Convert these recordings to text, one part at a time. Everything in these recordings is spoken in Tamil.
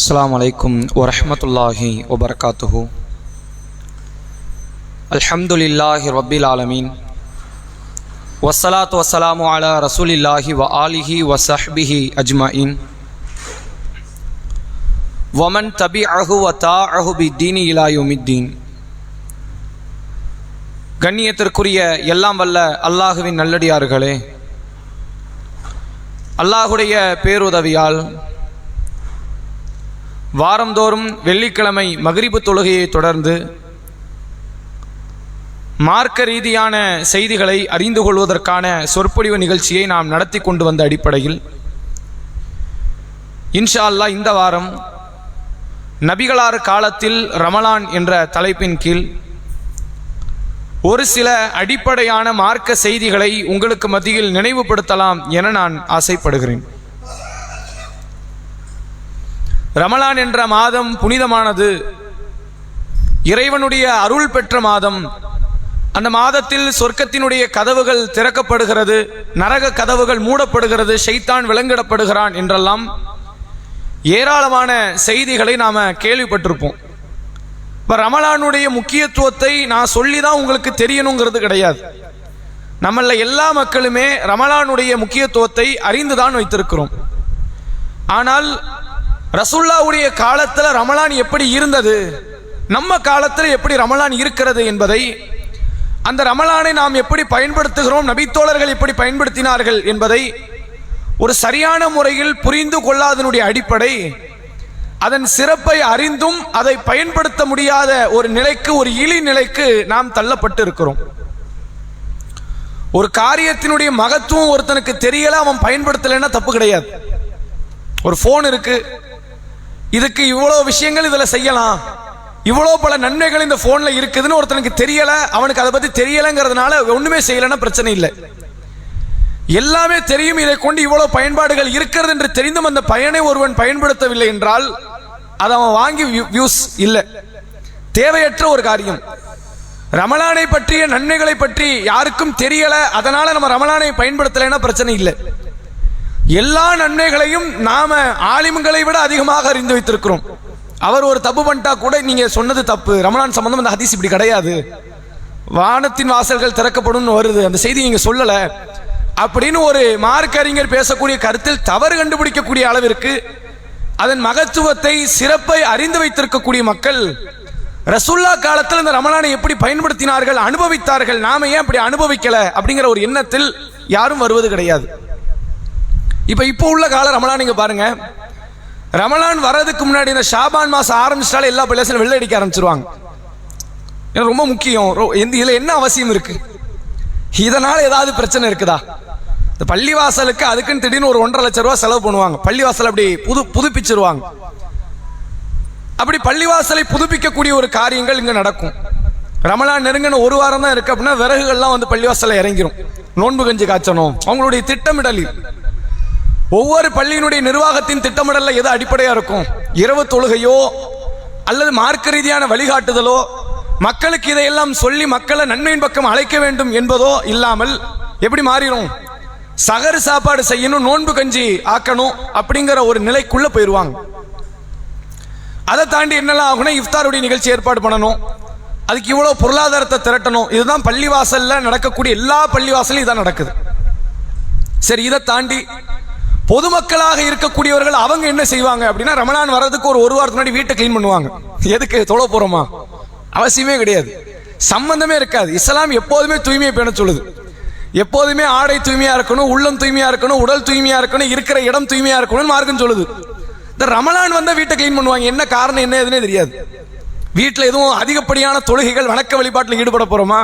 அஸ்ஸலாமு அலைக்கும் வரஹ்மத்துல்லாஹி வபரகாத்துஹு. அல்ஹம்துலில்லாஹி ரப்பில் ஆலமீன் வஸ்ஸலாத்து வஸ்ஸலாமு அலா ரசூலில்லாஹி வ ஆலிஹி வ ஸஹ்பிஹி அஜ்மஈன் வமன் தபிஅஹு வ தாஅஹு பித்தீனி இலா யௌமித்தீன். கண்ணியத்திற்குரிய எல்லாம் வல்ல அல்லாஹுவின் நல்லடியார்களே, அல்லாஹுடைய பேருதவியால் வாரந்தோறும் வெள்ளிக்கிழமை மக்ரிபு தொழுகையை தொடர்ந்து மார்க்க ரீதியான செய்திகளை அறிந்து கொள்வதற்கான சொற்பொழிவு நிகழ்ச்சியை நாம் நடத்தி கொண்டு வந்த அடிப்படையில் இன்ஷா அல்லாஹ் இந்த வாரம் நபிகளார் காலத்தில் ரமலான் என்ற தலைப்பின் கீழ் ஒரு சில அடிப்படையான மார்க்க செய்திகளை உங்களுக்கு மத்தியில் நினைவுபடுத்தலாம் என நான் ஆசைப்படுகிறேன். ரமலான் என்ற மாதம் புனிதமானது, இறைவனுடைய அருள் பெற்ற மாதம். அந்த மாதத்தில் சொர்க்கத்தினுடைய கதவுகள் திறக்கப்படுகிறது, நரக கதவுகள் மூடப்படுகிறது, ஷைத்தான் விலங்கிடப்படுகிறான் என்றெல்லாம் ஏராளமான செய்திகளை நாம கேள்விப்பட்டிருப்போம். இப்போ ரமலானுடைய முக்கியத்துவத்தை நான் சொல்லி தான் உங்களுக்கு தெரியணுங்கிறது கிடையாது. நம்மள எல்லா மக்களுமே ரமலானுடைய முக்கியத்துவத்தை அறிந்துதான் வைத்திருக்கிறோம். ஆனால் ரசூலுல்லாஹ்வுடைய காலத்தில் ரமலான் எப்படி இருந்தது, நம்ம காலத்தில் எப்படி ரமலான் இருக்கிறது என்பதை, அந்த ரமலானை நாம் எப்படி பயன்படுத்துகிறோம், நபித்தோழர்கள் எப்படி பயன்படுத்தினார்கள் என்பதை ஒரு சரியான முறையில் புரிந்து கொள்ளாதனுடைய அடிப்படை, அதன் சிறப்பை அறிந்தும் அதை பயன்படுத்த முடியாத ஒரு நிலைக்கு, ஒரு இழி நிலைக்கு நாம் தள்ளப்பட்டு இருக்கிறோம். ஒரு காரியத்தினுடைய மகத்துவம் ஒருத்தனுக்கு தெரியல, அவன் பயன்படுத்தலைன்னா தப்பு கிடையாது. ஒரு போன் இருக்கு, இதுக்கு இவ்வளோ விஷயங்கள் இதில் செய்யலாம், இவ்வளோ பல நன்மைகள் இந்த போன்ல இருக்குதுன்னு ஒருத்தனுக்கு தெரியல, அவனுக்கு அதை பத்தி தெரியலைங்கிறதுனால ஒண்ணுமே செய்யலைன்னா பிரச்சனை இல்லை. எல்லாமே தெரியும், இதை கொண்டு இவ்வளவு பயன்பாடுகள் இருக்கிறது என்று தெரிந்தும் அந்த பயனை ஒருவன் பயன்படுத்தவில்லை என்றால் அதை அவன் வாங்கி வியூஸ் இல்லை, தேவையற்ற ஒரு காரியம். ரமலானை பற்றிய நன்மைகளை பற்றி யாருக்கும் தெரியல, அதனால நம்ம ரமலானை பயன்படுத்தலைன்னா பிரச்சனை இல்லை. எல்லா நன்மைகளையும் நாம ஆலிம்களை விட அதிகமாக அறிந்து வைத்திருக்கிறோம். அவர் ஒரு தப்பு பண்ணிட்டா கூட நீங்க சொன்னது தப்பு, ரமலான் சம்பந்தம் அந்த ஹதீஸ் இப்படி கிடையாது, வானத்தின் வாசல்கள் திறக்கப்படும் வருது, அந்த செய்தி நீங்க சொல்லல அப்படின்னு ஒரு மார்க்க அறிஞர் பேசக்கூடிய கருத்தில் தவறு கண்டுபிடிக்கக்கூடிய அளவிற்கு அதன் மகத்துவத்தை, சிறப்பை அறிந்து வைத்திருக்கக்கூடிய மக்கள் ரசூலுல்லாஹ் காலத்தில் இந்த ரமலானை எப்படி பயன்படுத்தினார்கள், அனுபவித்தார்கள், நாம ஏன் அப்படி அனுபவிக்கல அப்படிங்கிற ஒரு எண்ணத்தில் யாரும் வருவது கிடையாது. இப்போ உள்ள கால ரமலான் நீங்க பாருங்க, ரமலான் வர்றதுக்கு முன்னாடி இந்த ஷாபான் மாசம் ஆரம்பிச்சாலே எல்லா பிள்ளைகளும் வெள்ளை அடிக்க ஆரம்பிச்சிருவாங்க. ரொம்ப முக்கியம். இதுல என்ன அவசியம் இருக்கு, இதனால ஏதாவது பிரச்சனை இருக்குதா? இந்த பள்ளிவாசலுக்கு அதுக்குன்னு திடீர்னு ஒரு 1.5 லட்சம் ரூபாய் செலவு பண்ணுவாங்க, பள்ளிவாசல் அப்படி புதுப்பிச்சிருவாங்க. அப்படி பள்ளிவாசலை புதுப்பிக்கக்கூடிய ஒரு காரியங்கள் இங்க நடக்கும். ரமலான் நெருங்கின ஒரு வாரம் தான் இருக்கு அப்படின்னா விறகுகள்லாம் வந்து பள்ளிவாசல இறங்கிரும், நோன்பு கஞ்சி காய்ச்சணும். அவங்களுடைய திட்டமிடல், ஒவ்வொரு பள்ளியினுடைய நிர்வாகத்தின் திட்டமிடல்ல எது அடிப்படையா இருக்கும், இரவு தொழுகையோ அல்லது மார்க்க ரீதியான வழிகாட்டுதலோ, மக்களுக்கு இதையெல்லாம் சொல்லி மக்களை நன்மையின் பக்கம் அழைக்க வேண்டும் என்பதோ இல்லாமல் எப்படி மாறிடும், சகர் சாப்பாடு செய்யணும், நோன்பு கஞ்சி ஆக்கணும் அப்படிங்கிற ஒரு நிலைக்குள்ள போயிருவாங்க. அதை தாண்டி என்னெல்லாம் ஆகுனா, இஃப்தாருடைய நிகழ்ச்சி ஏற்பாடு பண்ணணும், அதுக்கு இவ்வளவு பொருளாதாரத்தை திரட்டணும். இதுதான் பள்ளிவாசல்ல நடக்கக்கூடிய எல்லா பள்ளிவாசலும் இதான் நடக்குது. சரி, இதை தாண்டி பொதுமக்களாக இருக்கக்கூடியவர்கள் அவங்க என்ன செய்வாங்க அப்படின்னா, ரமலான் வர்றதுக்கு ஒரு வாரத்துக்கு முன்னாடி வீட்டை கிளீன் பண்ணுவாங்க. எதுக்கு, தொழ போறோமா? அவசியமே கிடையாது, சம்பந்தமே இருக்காது. இஸ்லாம் எப்போதுமே தூய்மையை பேண சொல்லுது. எப்போதுமே ஆடை தூய்மையா இருக்கணும், உள்ளம் தூய்மையா இருக்கணும், உடல் தூய்மையா இருக்கணும், இருக்கிற இடம் தூய்மையா இருக்கணும் மார்க்கம் சொல்லுது. இந்த ரமலான் வந்தா வீட்டை கிளீன் பண்ணுவாங்க. என்ன காரணம், என்ன எதுனே தெரியாது. வீட்டில் எதுவும் அதிகப்படியான தொழுகைகள், வணக்க வழிபாட்டில் ஈடுபட போறோமா?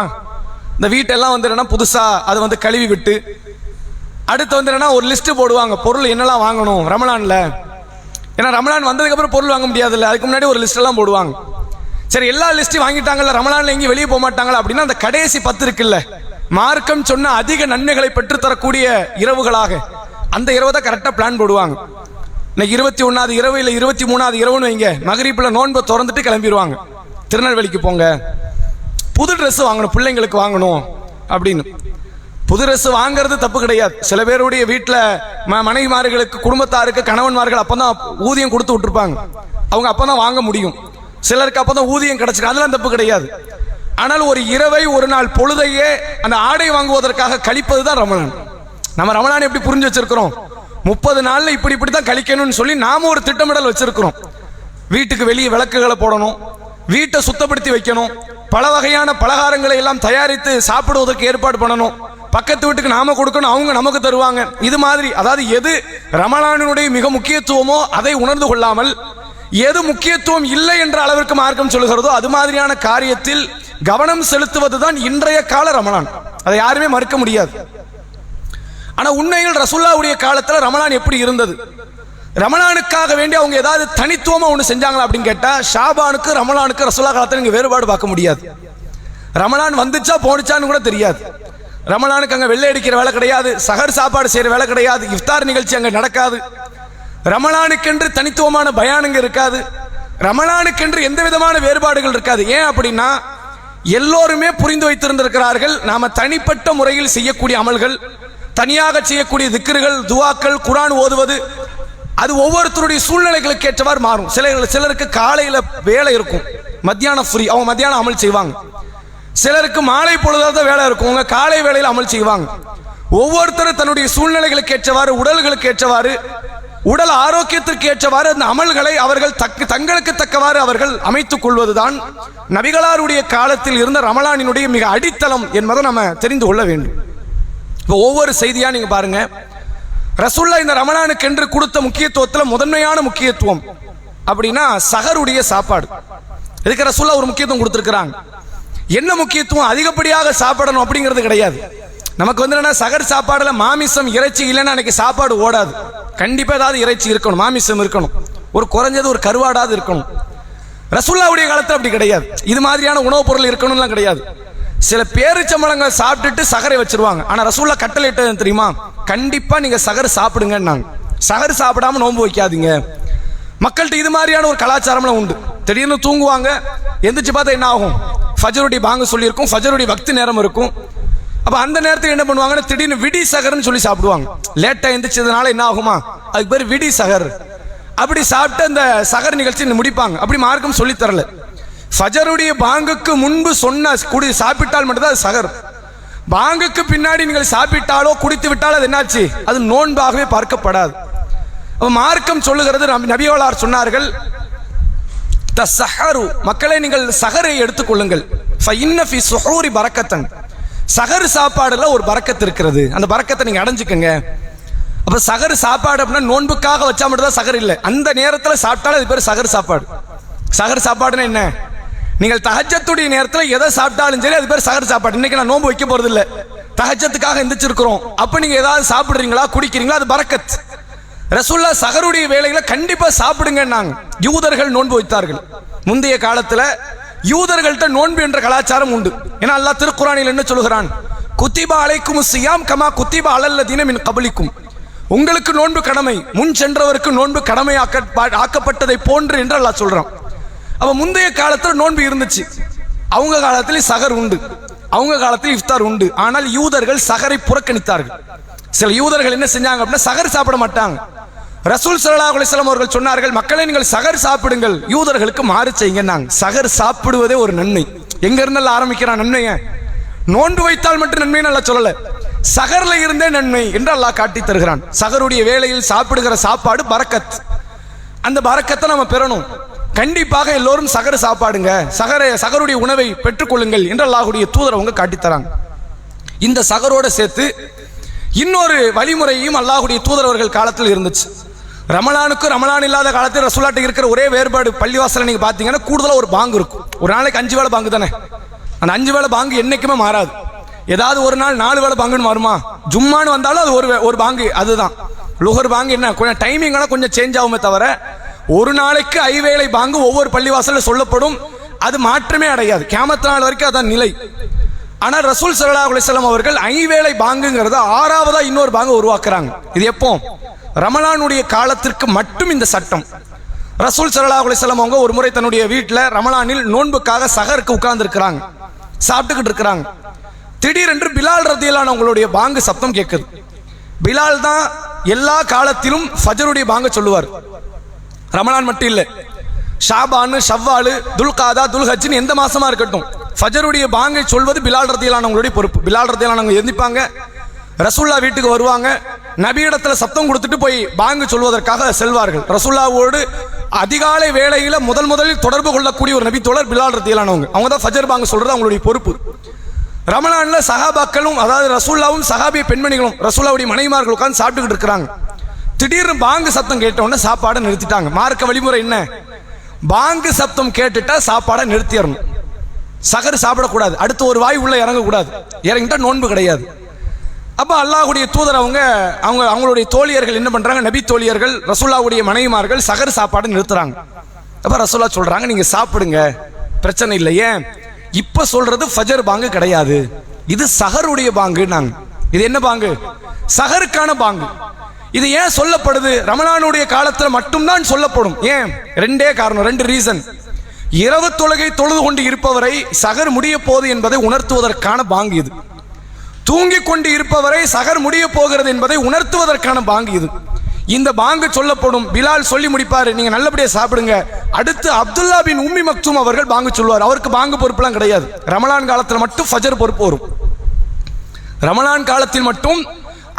இந்த வீட்டெல்லாம் வந்து புதுசா அதை வந்து கழுவி விட்டு அடுத்து வந்து ஒரு லிஸ்ட் போடுவாங்க, பொருள் என்னெல்லாம் வாங்கணும் ரமலான்ல. ஏன்னா ரமலான் வந்ததுக்கு அப்புறம் பொருள் வாங்க முடியாதுல்ல, அதுக்கு முன்னாடி ஒரு லிஸ்ட் எல்லாம் போடுவாங்க. சரி, எல்லா லிஸ்ட்டையும் வாங்கிட்டாங்கல்ல, ரமலான்ல எங்கேயும் வெளியே போக மாட்டாங்களா அப்படின்னா அந்த கடைசி 10 இருக்குல்ல, மார்க்கம் சொன்ன அதிக நன்மைகளை பெற்றுத்தரக்கூடிய இரவுகளாக, அந்த இரவு தான் கரெக்டா பிளான் போடுவாங்க. இன்னைக்கு 21வது இரவு இல்லை 23வது இரவுன்னு வைங்க, மகரிப்ல நோன்பை திறந்துட்டு கிளம்பிடுவாங்க, திருநெல்வேலிக்கு போங்க, புது ட்ரெஸ் வாங்கணும், பிள்ளைங்களுக்கு வாங்கணும் அப்படின்னு. புது ட்ரெஸ் வாங்குறது தப்பு கிடையாது. சில பேருடைய வீட்டில் மனைவிமார்களுக்கு, குடும்பத்தாருக்கு, கணவன்மார்கள் அப்பதான் ஊதியம் கொடுத்து விட்டுருப்பாங்க, அவங்க அப்பதான் வாங்க முடியும். சிலருக்கு அப்பதான் ஊதியம் கிடைச்சிருக்கு, அதெல்லாம் தப்பு கிடையாது. ஆனால் ஒரு இரவை, ஒரு நாள் பொழுதையே அந்த ஆடை வாங்குவதற்காக கழிப்பது தான் ரமலான். நம்ம ரமலான் எப்படி புரிஞ்சு வச்சிருக்கிறோம்? 30 நாள்ல இப்படி தான் கழிக்கணும்னு சொல்லி நாம ஒரு திட்டமிடல் வச்சிருக்கிறோம். வீட்டுக்கு வெளியே விளக்குகளை போடணும், வீட்டை சுத்தப்படுத்தி வைக்கணும், பல வகையான பலகாரங்களை எல்லாம் தயாரித்து சாப்பிடுவதற்கு ஏற்பாடு பண்ணணும், பக்கத்து வீட்டுக்கு நாம கொடுக்கணும், அவங்க நமக்கு தருவாங்க. இது மாதிரி, அதாவது எது ரமலானுடைய மிக முக்கியத்துவமோ அதை உணர்ந்து கொள்ளாமல், எது முக்கியத்துவம் இல்லை என்ற அளவிற்கு மார்க்கம் சொல்கிறதோ அது மாதிரியான காரியத்தில் கவனம் செலுத்துவதுதான் இன்றைய கால ரமலான். அதை யாருமே மறுக்க முடியாது. ஆனா உண்மையில் ரசூலுல்லாஹ்வுடைய காலத்துல ரமலான் எப்படி இருந்தது? ரமலானுக்காக வேண்டி அவங்க ஏதாவது தனித்துவமா ஒண்ணு செஞ்சாங்களா அப்படின்னு கேட்டா, ஷாபானுக்கு ரமலானுக்கு ரசூலுல்லாஹ் காலத்துல நீங்க வேறுபாடு பார்க்க முடியாது. ரமலான் வந்துச்சா போனுச்சான்னு கூட தெரியாது. ரமலானுக்கு அங்க வெள்ளை அடிக்கிற வேலை கிடையாது, சஹர் சாப்பாடு செய்யற வேலை கிடையாது, இஃப்தார் நிகழ்ச்சி அங்க நடக்காது, ரமலானுக்கென்று தனித்துவமான பயானுங்க இருக்காது, ரமலானுக்கென்று எந்த விதமான வேறுபாடுகள் இருக்காது. ஏன் அப்படின்னா எல்லோருமே புரிந்து வைத்திருந்திருக்கிறார்கள், நாம தனிப்பட்ட முறையில் செய்யக்கூடிய அமல்கள், தனியாக செய்யக்கூடிய திக்ருகள், துவாக்கள், குர்ஆன் ஓதுவது, அது ஒவ்வொருத்தருடைய சூழ்நிலைகளுக்கு ஏற்றவாறு மாறும். சிலருக்கு காலையில வேலை இருக்கும், மத்தியானம் ஃப்ரீ, அவங்க மத்தியானம் அமல் செய்வாங்க. சிலருக்கு மாலை பொழுதாவது வேலை இருக்கும், அவங்க காலை வேளையில் அமல் செய்வாங்க. ஒவ்வொருத்தரும் தன்னுடைய சூழ்நிலைகளுக்கு ஏற்றவாறு, உடல்களுக்கு ஏற்றவாறு, உடல் ஆரோக்கியத்திற்கு ஏற்றவாறு அந்த அமல்களை அவர்கள் தங்களுக்கு தக்கவாறு அவர்கள் அமைத்துக் கொள்வதுதான் நபிகளாருடைய காலத்தில் இருந்த ரமலானினுடைய மிக அடித்தளம் என்பதை நம்ம தெரிந்து கொள்ள வேண்டும். இப்போ ஒவ்வொரு செய்தியா நீங்க பாருங்க, ரசூலுல்லாஹ் இந்த ரமலானுக்கு என்று கொடுத்த முக்கியத்துவத்தில் முதன்மையான முக்கியத்துவம் அப்படின்னா சஹருடைய சாப்பாடு. இதுக்கு ரசூலுல்லாஹ் ஒரு முக்கியத்துவம் கொடுத்திருக்கிறாங்க. என்ன முக்கியத்துவம்? அதிகப்படியாக சாப்பிடணும் அப்படிங்கிறது கிடையாது. நமக்கு என்னன்னா சஹர் சாப்பாடுல மாமிசம், இறைச்சி இல்லைன்னா அன்னைக்கு சாப்பாடு ஓடாது. கண்டிப்பா ஏதாவது இறைச்சி இருக்கணும், மாமிசம் இருக்கணும், ஒரு குறைஞ்சது ஒரு கருவாடாவது இருக்கணும். ரசூலுல்லாஹ்வுடைய காலத்துல அப்படி கிடையாது. இது மாதிரியான உணவுப் பொருள் இருக்கணும்லாம் கிடையாது. சில பேரிச்சம்பழங்கள் சாப்பிட்டுட்டு சஹரை வச்சிருவாங்க. ஆனா ரசூலுல்லாஹ் கட்டளையிட்டது தெரியுமா? கண்டிப்பா நீங்க சஹர் சாப்பிடுங்கன்னாங்க. சஹர் சாப்பிடாம நோன்பு வைக்காதீங்க. மக்கள்கிட்ட இது மாதிரியான ஒரு கலாச்சாரம்லாம் உண்டு. திடீர்னு தூங்குவாங்க, எந்திரிச்சு பார்த்தா என்ன ஆகும்? ஃபஜருடைய பாங்கு சொல்லியிருக்கும், ஃபஜருடைய வக்தி நேரம் இருக்கும். அப்ப அந்த நேரத்தில் என்ன பண்ணுவாங்கன்னா திடீர்னு விடி சஹர்னு சொல்லி சாப்பிடுவாங்க. லேட்டா எந்திரிச்சதுனால என்ன ஆகுமா, அதுக்கு பேர் விடி சஹர். அப்படி சாப்பிட்டு அந்த சஹர் நிகழ்ச்சி முடிப்பாங்க. அப்படி மார்க்கம் சொல்லி தரல. ஃபஜருடைய பாங்குக்கு முன்பு சொன்ன சாப்பிட்டால் மட்டும்தான் அது சஹர். பாங்குக்கு பின்னாடி நீங்கள் சாப்பிட்டாலோ குடித்து விட்டாலோ அது என்னாச்சு? அது நோன்பாகவே பார்க்கப்படாது. மார்க்கம் சொல்லுகிறது, நபிகளார் சொன்னார்கள், தஸஹரு, மக்களை நீங்கள் சஹரை எடுத்துக்கொள்ளுங்கள், ஃபஇன்ன ஃபி ஸுஹூரி பரக்கத்தன், சஹர் சாப்பாடுல ஒரு பரக்கத்து இருக்கிறது, அந்த பரக்கத்தை நீங்க அடைஞ்சுக்கங்க. அப்ப சஹர் சாப்பாடு அப்படின்னா நோன்புக்காக வச்சா மட்டும் தான் சஹர் இல்லை, அந்த நேரத்தில் சாப்பிட்டாலும் அது பேர் சஹர் சாப்பாடு. சஹர் சாப்பாடுன்னா என்ன? நீங்கள் தஹஜ்ஜத்துடைய நேரத்தில் எதை சாப்பிட்டாலும் சரி அது பேர் சஹர் சாப்பாடு. இன்னைக்கு நான் நோன்பு வைக்க போறது இல்லை, தஹஜ்ஜத்துக்காக எந்திரிச்சிருக்கிறோம், அப்ப நீங்க ஏதாவது சாப்பிடுறீங்களா, குடிக்கிறீங்களா, அது பரக்கத். ரசூலுல்லாஹ் சஹருடைய வேளையில கண்டிப்பா சாப்பிடுங்கன்னாங்க. யூதர்கள் நோன்பு வைத்தார்கள். முந்தைய காலத்துல யூதர்கள்ட்ட நோன்பு என்ற கலாச்சாரம் உண்டு. ஏன்னா அல்லாஹ் திருக்குர்ஆனில் என்ன சொல்கிறான்? குத்திபா அலைக்குமுஸ் ஸியாம் கமா குத்திபா அலல்லதீன மின் கப்லிக்கும், உங்களுக்கு நோன்பு கடமை, முன் சென்றவருக்கு நோன்பு கடமை ஆக்கப்பட்டதை போன்று என்று அல்லாஹ் சொல்றான். அப்ப முந்தைய காலத்துல நோன்பு இருந்துச்சு, அவங்க காலத்தில் சஹர் உண்டு, அவங்க காலத்தில் இஃப்தார் உண்டு. ஆனால் யூதர்கள் சஹரை புறக்கணித்தார்கள். சில யூதர்கள் என்ன செஞ்சாங்க அப்படின்னா சஹர் சாப்பிட மாட்டாங்க. ரசூல் ஸல்லல்லாஹு அலைஹி வஸல்லம் அவர்கள் சொன்னார்கள், மக்களை நீங்கள் சஹர் சாப்பிடுங்கள், யூதர்களுக்கு மாறு செய்யுங்கன்னாங்க. சஹர் சாப்பிடுவதே ஒரு நன்மை. எங்க இருந்தாலும் ஆரம்பிக்கிறான் நன்மையை, நோன்பு வைத்தால் மட்டும் நன்மை நல்லா சொல்லல, சஹர்ல இருந்தே நன்மை என்று அல்லாஹ் காட்டி தருகிறான். சஹருடைய வேளையில் சாப்பிடுகிற சாப்பாடு பரக்கத். அந்த பரக்கத்தை நம்ம பெறணும். கண்டிப்பாக எல்லோரும் சஹர் சாப்பாடுங்க, சஹருடைய உணவை பெற்றுக்கொள்ளுங்கள் என்று அல்லாஹ்வுடைய தூதர் அவங்க காட்டித்தராங்க. இந்த சஹரோட சேர்த்து இன்னொரு வழிமுறையும் அல்லாஹ்வுடைய தூதர் அவர்கள் காலத்தில் இருந்துச்சு. ரமலானுக்கு ரமலான் இல்லாத காலத்தில் ரசூலுல்லாஹ்ட்ட இருக்கிற ஒரே வேறுபாடு, பள்ளிவாசல நீங்க பாத்தீங்கன்னா கூடுதலா ஒரு பாங்கு இருக்கும். ஒரு நாளைக்கு 5 வேளை பாங்கு தானே, அந்த 5 வேளை பாங்கு என்னைக்குமே மாறாது. ஏதாவது ஒரு நாள் 4 வேளை பாங்குன்னு வருமா? ஜும்மான்னு வந்தாலும் அது ஒரு பாங்கு, அதுதான் லுஹர் பாங்கு. என்ன கொஞ்சம் டைமிங்லாம் கொஞ்சம் சேஞ்ச் ஆகுமே தவிர ஒரு நாளைக்கு 5 வேளை பாங்கு ஒவ்வொரு பள்ளிவாசல்ல சொல்லப்படும். அது மாற்றமே அடையாது, கியாமத் நாள் வரைக்கும் அதான் நிலை. ஆனால் ரசூல் ஸல்லல்லாஹு அலைஹி வஸல்லம் அவர்கள் 5 வேளை பாங்குங்கிறத 6வதா இன்னொரு பாங்கு உருவாக்குறாங்க. இது எப்போ? ரமலானுடைய காலத்திற்கு மட்டும் இந்த சட்டம். ரசூல் ஸல்லல்லாஹு அலைஹி வஸல்லம் அவங்க ஒரு முறை தன்னுடைய வீட்டில் ரமலானில் நோன்புக்காக சஹருக்கு உட்கார்ந்து இருக்கிறாங்க, சாப்பிட்டுக்கிட்டு இருக்கிறாங்க. திடீரென்று பிலால் ரதியல்லாஹு அவங்களுடைய பாங்கு சப்தம் கேட்குது. பிலால் தான் எல்லா காலத்திலும் ஃபஜருடைய பாங்க சொல்லுவார். ரமலான் மட்டும் இல்லை, ஷாபான், ஷவ்வாலு, துல்காதா, துல்ஹஜ்னு எந்த மாசமா இருக்கட்டும், ஃபஜருடைய பாங்கை சொல்வது பிலால் ரதியல்லாஹு அவங்களுடைய பொறுப்பு. பிலால் ரதியல்லாஹு அவங்க எந்திப்பாங்க, ரசூல்லா வீட்டுக்கு வருவாங்க, நபியிடத்துல சத்தம் கொடுத்துட்டு போய் பாங்கு சொல்வதற்காக செல்வார்கள். ரசூல்லாவோடு அதிகாலை வேளையில முதலில் தொடர்பு கொள்ளக்கூடிய ஒரு நபி தோழர் பிலால் ரதியல்லாஹு அவங்க தான் ஃபஜர் பாங்கு சொல்றது அவங்களுடைய பொறுப்பு. ரமலான்ல சஹாபாக்களும், அதாவது ரசூல்லாவும் சஹாபிய பெண்மணிகளும், ரசூல்லாவுடைய மனைவிமார்கள் உட்கார்ந்து சாப்பிட்டுக்கிட்டு இருக்கிறாங்க. திடீர்னு பாங்கு சத்தம் கேட்ட உடனே சாப்பாடை நிறுத்திட்டாங்க. மார்க்க வழிமுறை என்ன? பாங்கு சத்தம் கேட்டுட்டா சாப்பாடை நிறுத்திடணும். சகர் சாப்பிடக்கூடாது, அடுத்து ஒரு வாய் உள்ள இறங்கக்கூடாது, இறங்கிட்டா நோன்பு கிடையாது. அப்போ அல்லாஹ்வுடைய தூதர் அவங்களுடைய தோழியர்கள் என்ன பண்றாங்க, நபி தோழியர்கள், ரசூல்லாவுடைய மனைவிமார்கள் சகர் சாப்பாடை நிறுத்துறாங்க. அப்ப ரசூல்லா சொல்றாங்க, நீங்க சாப்பிடுங்க, பிரச்சனை இல்லை. ஏன்? இப்ப சொல்றது ஃபஜர் பாங்கு கிடையாது, இது சஹருடைய பாங்கு. நாங்க இது என்ன பாங்கு? சஹருக்கான பாங்கு. இது ஏன் சொல்லப்படுது? ரமலானுடைய காலத்தில் மட்டும்தான் சொல்லப்படும். ஏன்? ரெண்டே காரணம், ரெண்டு ரீசன். இரவு தொழுகை தொழுது கொண்டு இருப்பவரை சஹர் முடிய போகுது என்பதை உணர்த்துவதற்கான பாங்கு இது. தூங்கிக் கொண்டு இருப்பவரை சஹர் முடிய போகிறது என்பதை உணர்த்துவதற்கான பாங்கு இது. இந்த பாங்கு சொல்லப்படும். பிலால் சொல்லி முடிப்பாரு, நீங்க நல்லபடியா சாப்பிடுங்க. அடுத்து அப்துல்லா பின் உம்மி மக்தூம் அவர்கள் பாங்கு சொல்லுவார். அவருக்கு பாங்கு பொறுப்புலாம் கிடையாது. ரமலான் காலத்தில் மட்டும் ஃபஜர் பொறுப்பு வரும். ரமலான் காலத்தில் மட்டும்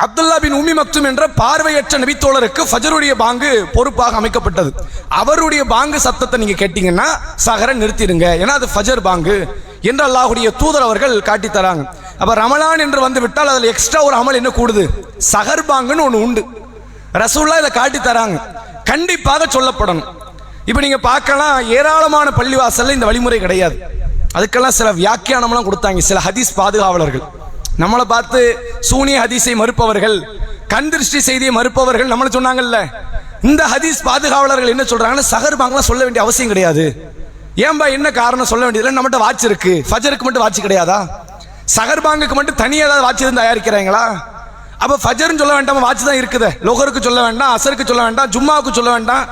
அப்துல்லா பின் உம்மி மக்தூம் என்ற பார்வையற்ற நபித்தோழருக்கு ஃபஜருடைய பாங்கு பொறுப்பாக அமைக்கப்பட்டது. அவருடைய பாங்கு சத்தத்தை நீங்க கேட்டீங்கன்னா சஹரை நிறுத்திடுங்க, ஏன்னா அது ஃபஜர் பாங்கு என்று அல்லாஹ்வுடைய தூதர் அவர்கள் காட்டி தராங்க. அப்ப ரமலான் என்று வந்து விட்டால் அதில் எக்ஸ்ட்ரா ஒரு அமல் என்ன கூடுது? சஹர் பாங்குன்னு ஒன்று உண்டு. ரசூல்லா இதை காட்டி தராங்க, கண்டிப்பாக சொல்லப்படணும். இப்ப நீங்க பார்க்கலாம், ஏராளமான பள்ளிவாசல்ல இந்த வழிமுறை கிடையாது. அதுக்கெல்லாம் சில வியாக்கியானம்லாம் கொடுத்தாங்க சில ஹதீஸ் பாதுகாவலர்கள். நம்மளை பார்த்து சூனிய ஹதீஸை மறுப்பவர்கள், கண் திருஷ்டி செய்தியை மறுப்பவர்கள் நம்மளை சொன்னாங்கல்ல, இந்த ஹதீஸ் பாதுகாவலர்கள் என்ன சொல்றாங்கன்னா, சஹர் பாங்கெல்லாம் சொல்ல வேண்டிய அவசியம் கிடையாது. ஏன்பா, என்ன காரணம்? சொல்ல வேண்டியதில்லை, நம்மகிட்ட வாட்ச் இருக்கு. ஃபஜருக்கு மட்டும் வாட்ச் கிடையாதா? சஹர் பாங்குக்கு மட்டும் தனியாக ஏதாவது வாட்ச் இருந்து தயாரிக்கிறாங்களா? அப்ப ஃபஜர்னு சொல்ல வேண்டாம், வாட்ச் தான் இருக்குது. லோகருக்கு சொல்ல வேண்டாம், அசருக்கு சொல்ல வேண்டாம், ஜும்மாவுக்கு சொல்ல வேண்டாம்.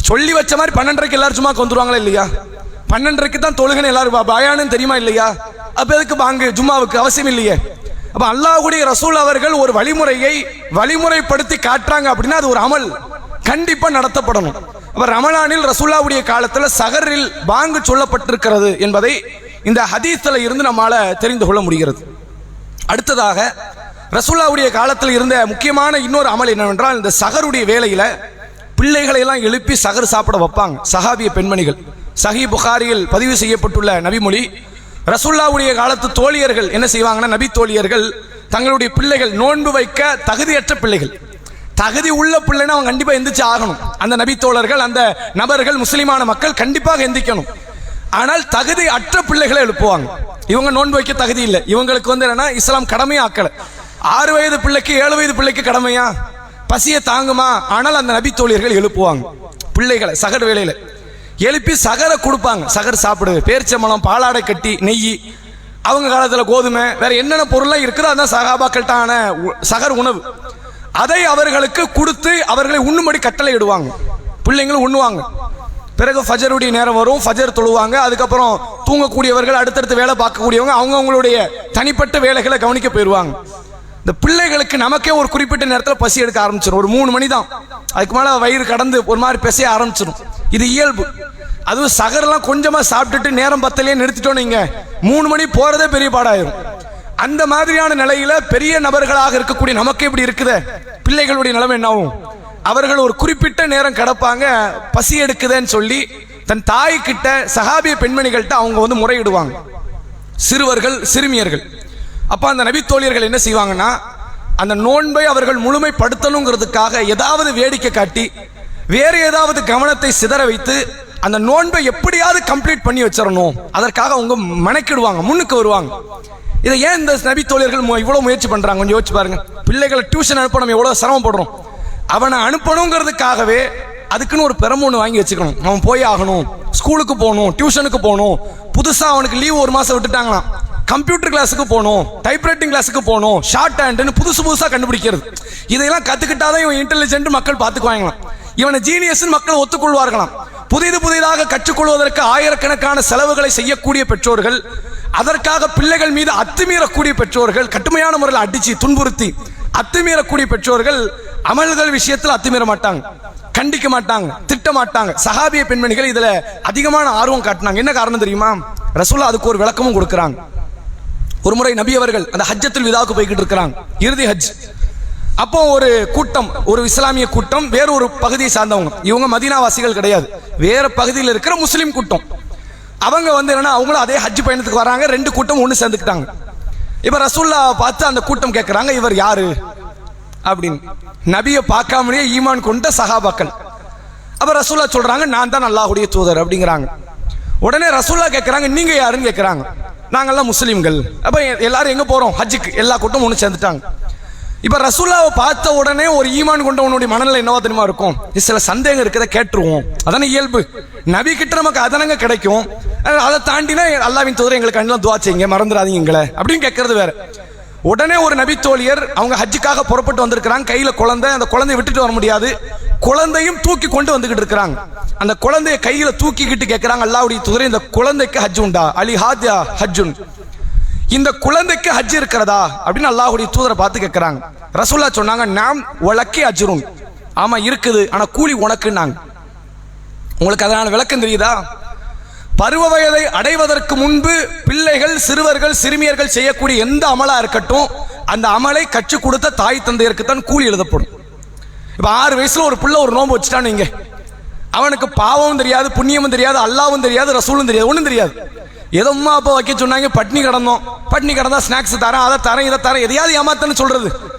சொல்லி வச்ச மாதிரி 12:30 எல்லாரும் ஜும்மாக்கு வந்துருவாங்களா இல்லையா? 12:30 தான் தொழுகன்னு எல்லாரும் பயானுன்னு தெரியுமா இல்லையா? அப்ப எதுக்கு பாங்கு ஜும்மாவுக்கு? அவசியம் இல்லையே. அப்ப அல்லாஹ்வுடைய ரசூல் அவர்கள் ஒரு வழிமுறையை வழிமுறைப்படுத்தி காட்டுறாங்க அப்படின்னா அது ஒரு அமல் கண்டிப்பா நடத்தப்படணும். அப்ப ரமலானில் ரசூல்லாவுடைய காலத்தில் சஹரில் பாங்கு சொல்லப்பட்டிருக்கிறது என்பதை இந்த ஹதீஸ்ல இருந்து நம்மால தெரிந்து கொள்ள முடிகிறது. அடுத்ததாக ரசூல்லாவுடைய காலத்தில் இருந்த முக்கியமான இன்னொரு அமல் என்னவென்றால், இந்த சஹருடைய வேளையில பிள்ளைகளை எல்லாம் எழுப்பி சஹர் சாப்பிட வைப்பாங்க சஹாபிய பெண்மணிகள். சஹீஹ் புகாரியில் பதிவு செய்யப்பட்டுள்ள நபிமொழி, ரசூல்லாவுடைய காலத்து தோழியர்கள் என்ன செய்வாங்கன்னா, நபி தோழியர்கள் தங்களுடைய பிள்ளைகள், நோன்பு வைக்க தகுதியற்ற பிள்ளைகள், தகுதி உள்ள பிள்ளைன்னா அவங்க கண்டிப்பா எந்திரிச்சு ஆகணும். அந்த நபி தோழர்கள், அந்த நபர்கள், முஸ்லிமான மக்கள் கண்டிப்பாக எந்திக்கணும். ஆனால் தகுதி அற்ற பிள்ளைகளை எழுப்புவாங்க. இவங்க நோன்பு வைக்க தகுதி இல்லை, இவங்களுக்கு என்னன்னா இஸ்லாம் கடமையா ஆக்கல. 6 வயது பிள்ளைக்கு 7 வயது பிள்ளைக்கு கடமையா? பசியை தாங்குமா? ஆனால் அந்த நபி தோழியர்கள் எழுப்புவாங்க பிள்ளைகளை சஹர் வேளையில. எழுப்பி சஹரை கொடுப்பாங்க. சஹர் சாப்பிடு, பேரிச்சம்பழம், பாலாடை கட்டி, நெய், அவங்க காலத்துல கோதுமை, வேற என்னென்ன பொருள்லாம் இருக்குதோ அதான் சஹாபாக்கள்டான சஹர் உணவு. அதை அவர்களுக்கு கொடுத்து அவர்களை உண்ணும்படி கட்டளை இடுவாங்க. பிள்ளைங்களும் உண்ணுவாங்க. பிறகு ஃபஜருடைய நேரம் வரும், ஃபஜர் தொழுவாங்க. அதுக்கப்புறம் தூங்கக்கூடியவர்கள், அடுத்தடுத்து வேலை பார்க்கக்கூடியவங்க அவங்களுடைய தனிப்பட்ட வேலைகளை கவனிக்க போயிடுவாங்க. இந்த பிள்ளைகளுக்கு நமக்கே ஒரு குறிப்பிட்ட நேரத்தில் பசி எடுக்க ஆரம்பிச்சிடும். ஒரு 3 மணி தான், அதுக்கு மேலே வயிறு கடந்து ஒரு மாதிரி பெசைய ஆரம்பிச்சிடும். இது இயல்பு. அதுவும் சஹர்லாம் கொஞ்சமா சாப்பிட்டுட்டு நேரம் பத்தலையே நிறுத்திட்டோம், நீங்க 3 மணி போறதே பெரிய பாடாயிரும். அந்த மாதிரியான நிலையில பெரிய நபர்களாக இருக்கக்கூடிய நமக்கு இப்படி இருக்குதே, பிள்ளைகளுடைய நிலைமை என்னாகும்? அவர்கள் ஒரு குறிப்பிட்ட நேரம் கிடப்பாங்க, பசி எடுக்குதுன்னு சொல்லி தன் தாய் கிட்ட, சஹாபிய பெண்மணிகள்கிட்ட அவங்க முறையிடுவாங்க, சிறுவர்கள் சிறுமியர்கள். அப்ப அந்த நபி தோழியர்கள் என்ன செய்வாங்கன்னா, அந்த நோன்பை அவர்கள் முழுமைப்படுத்தணுங்கிறதுக்காக ஏதாவது வேடிக்கை காட்டி, வேற ஏதாவது கவனத்தை சிதற வைத்து அந்த நோன்பை எப்படியாவது கம்ப்ளீட் பண்ணி வச்சிடணும், அதற்காக அவங்க மெனக்கிடுவாங்க, முன்னுக்கு வருவாங்க. இதை ஏன் இந்த நபி தோழியர்கள் இவ்வளவு முயற்சி பண்றாங்க? கொஞ்சம் யோசிச்சு பாருங்க. பிள்ளைகளை டியூஷன் அனுப்ப நம்ம எவ்வளவு சிரமப்படுறோம். அவனை அனுப்பணுங்கிறதுக்காகவே அதுக்குன்னு ஒரு பெரம்பு வாங்கி வச்சுக்கணும். அவன் போய் ஆகணும், ஸ்கூலுக்கு போகணும், டியூஷனுக்கு போகணும். புதுசா அவனுக்கு லீவ் 1 மாசம் விட்டுட்டாங்களாம், கம்ப்யூட்டர் கிளாஸுக்கு போகணும், டைப்ரைட்டிங் கிளாஸுக்கு போகணும், ஷார்ட் ஹேண்ட்னு புதுசா கண்டுபிடிக்கிறது. இதையெல்லாம் கத்துக்கிட்டாதான் இவன் இன்டெலிஜென்ட் மக்கள் பார்த்துக்குவாங்களாம், இவனை ஜீனியஸ் மக்கள் ஒத்துக்கொள்வார்களாம். புதிதாக கற்றுக்கொள்வதற்கு ஆயிரக்கணக்கான செலவுகளை செய்யக்கூடிய பெற்றோர்கள் அதற்காக பிள்ளைகள் மீது அத்துமீறக்கூடிய பெற்றோர்கள், கடுமையான முறையில் அடிச்சு துன்புறுத்தி அத்துமீறக்கூடிய பெற்றோர்கள் அமல்கள் விஷயத்தில் அத்துமீற மாட்டாங்க, கண்டிக்க மாட்டாங்க, திட்ட மாட்டாங்க. சஹாபிய பெண்மணிகள் இதுல அதிகமான ஆர்வம் காட்டினாங்க. என்ன காரணம் தெரியுமா? ரசூலுல்லாஹ் அதுக்கு ஒரு விளக்கமும் கொடுக்கிறாங்க. ஒரு முறை நபி அவர்கள் அந்த ஹஜ்ஜத்துல் விதாவுக்கு போய்கிட்டு இருக்கிறாங்க, இறுதி ஹஜ். அப்போ ஒரு கூட்டம், ஒரு இஸ்லாமிய கூட்டம், வேற ஒரு பகுதியை சார்ந்தவங்க, இவங்க மதீனாவாசிகள் கிடையாது, வேற பகுதியில் இருக்கிற முஸ்லீம் கூட்டம். அவங்க வந்து என்னன்னா அவங்களும் அதே ஹஜ் பயணத்துக்கு வராங்க. ரெண்டு கூட்டம் ஒன்று சேர்ந்துக்கிட்டாங்க. இப்ப ரசூலுல்லாஹ் பார்த்து அந்த கூட்டம் கேட்கிறாங்க, இவர் யாரு அப்படின்னு. நபியை பார்க்காமலேயே ஈமான் கொண்ட சஹாபாக்கள். அப்ப ரசூலுல்லாஹ் சொல்றாங்க, நான் தான் அல்லாஹ்வுடைய தூதர் அப்படிங்கிறாங்க. உடனே ரசூலுல்லாஹ் கேட்கிறாங்க, நீங்க யாருன்னு கேட்கிறாங்க. நாங்கெல்லாம் முஸ்லீம்கள். அப்ப எல்லாரும் எங்க போறோம்? ஹஜ்ஜுக்கு. எல்லா கூட்டம் ஒன்று சேர்ந்துட்டாங்க. இப்ப ரசூலுல்லாஹ்வை பார்த்த உடனே ஒரு ஈமான் கொண்டவனுடைய மனநிலை என்னவா தெரியுமா இருக்கும்? சில சந்தேகம் இருக்கிறத கேட்டுருவோம், அதான இயல்பு. நபி கிட்ட நமக்கு அதனங்க கிடைக்கும். அதை தாண்டினா அல்லாஹ்வின் தூதர் எங்களுக்கு அண்ணன் துவா செய்யுங்க, மறந்துடாதீங்க எங்களை அப்படின்னு கேட்கறது வேற. உடனே ஒரு நபி தோழியர் அவங்க ஹஜ்ஜுக்காக புறப்பட்டு வந்திருக்கிறாங்க. கையில குழந்தை, அந்த குழந்தையை விட்டுட்டு வர முடியாது, குழந்தையும் தூக்கி கொண்டு வந்துகிட்டு இருக்கிறாங்க. அந்த குழந்தையை கையில தூக்கிக்கிட்டு கேட்கிறாங்க, அல்லாஹ்வுடைய தூதரே இந்த குழந்தைக்கு ஹஜ் உண்டா? அலி ஹாஜா ஹஜ்ஜுன், இந்த குழந்தைக்கு ஹஜ் இருக்கிறதா அப்படின்னு அல்லாஹ்வுடைய தூதரை பார்த்து கேட்கிறாங்க. ரசூலுல்லாஹ் சொன்னாங்க, நாம் வலக்கி அஜ்ருன், ஆமா இருக்குது, ஆனா கூலி உனக்குன்னாங்க. உங்களுக்கு அதனால விளக்கம் தெரியுதா? பருவ வயதை அடைவதற்கு முன்பு பிள்ளைகள், சிறுவர்கள், சிறுமியர்கள் செய்யக்கூடிய எந்த அமலா இருக்கட்டும், அந்த அமலை கற்றுக் கொடுத்த தாய் தந்தையருக்கு தான் கூலி எழுதப்படும். இப்ப 6 வயசுல ஒரு பிள்ளை ஒரு நோன்பு வச்சுட்டான்னு வைங்க, அவனுக்கு பாவமும் தெரியாது, புண்ணியமும் தெரியாது, அல்லாவும் தெரியாது, ரசூலும் தெரியாது, ஒன்றும் தெரியாது. ஏதோ அம்மா அப்பா வைக்க சொன்னாங்க, பட்னி கிடந்தோம், பட்னி கிடந்தா ஸ்நாக்ஸ் தரேன், அதை தரேன், இதை தரேன், எதையாவது ஏமாத்தன்னு சொல்றது.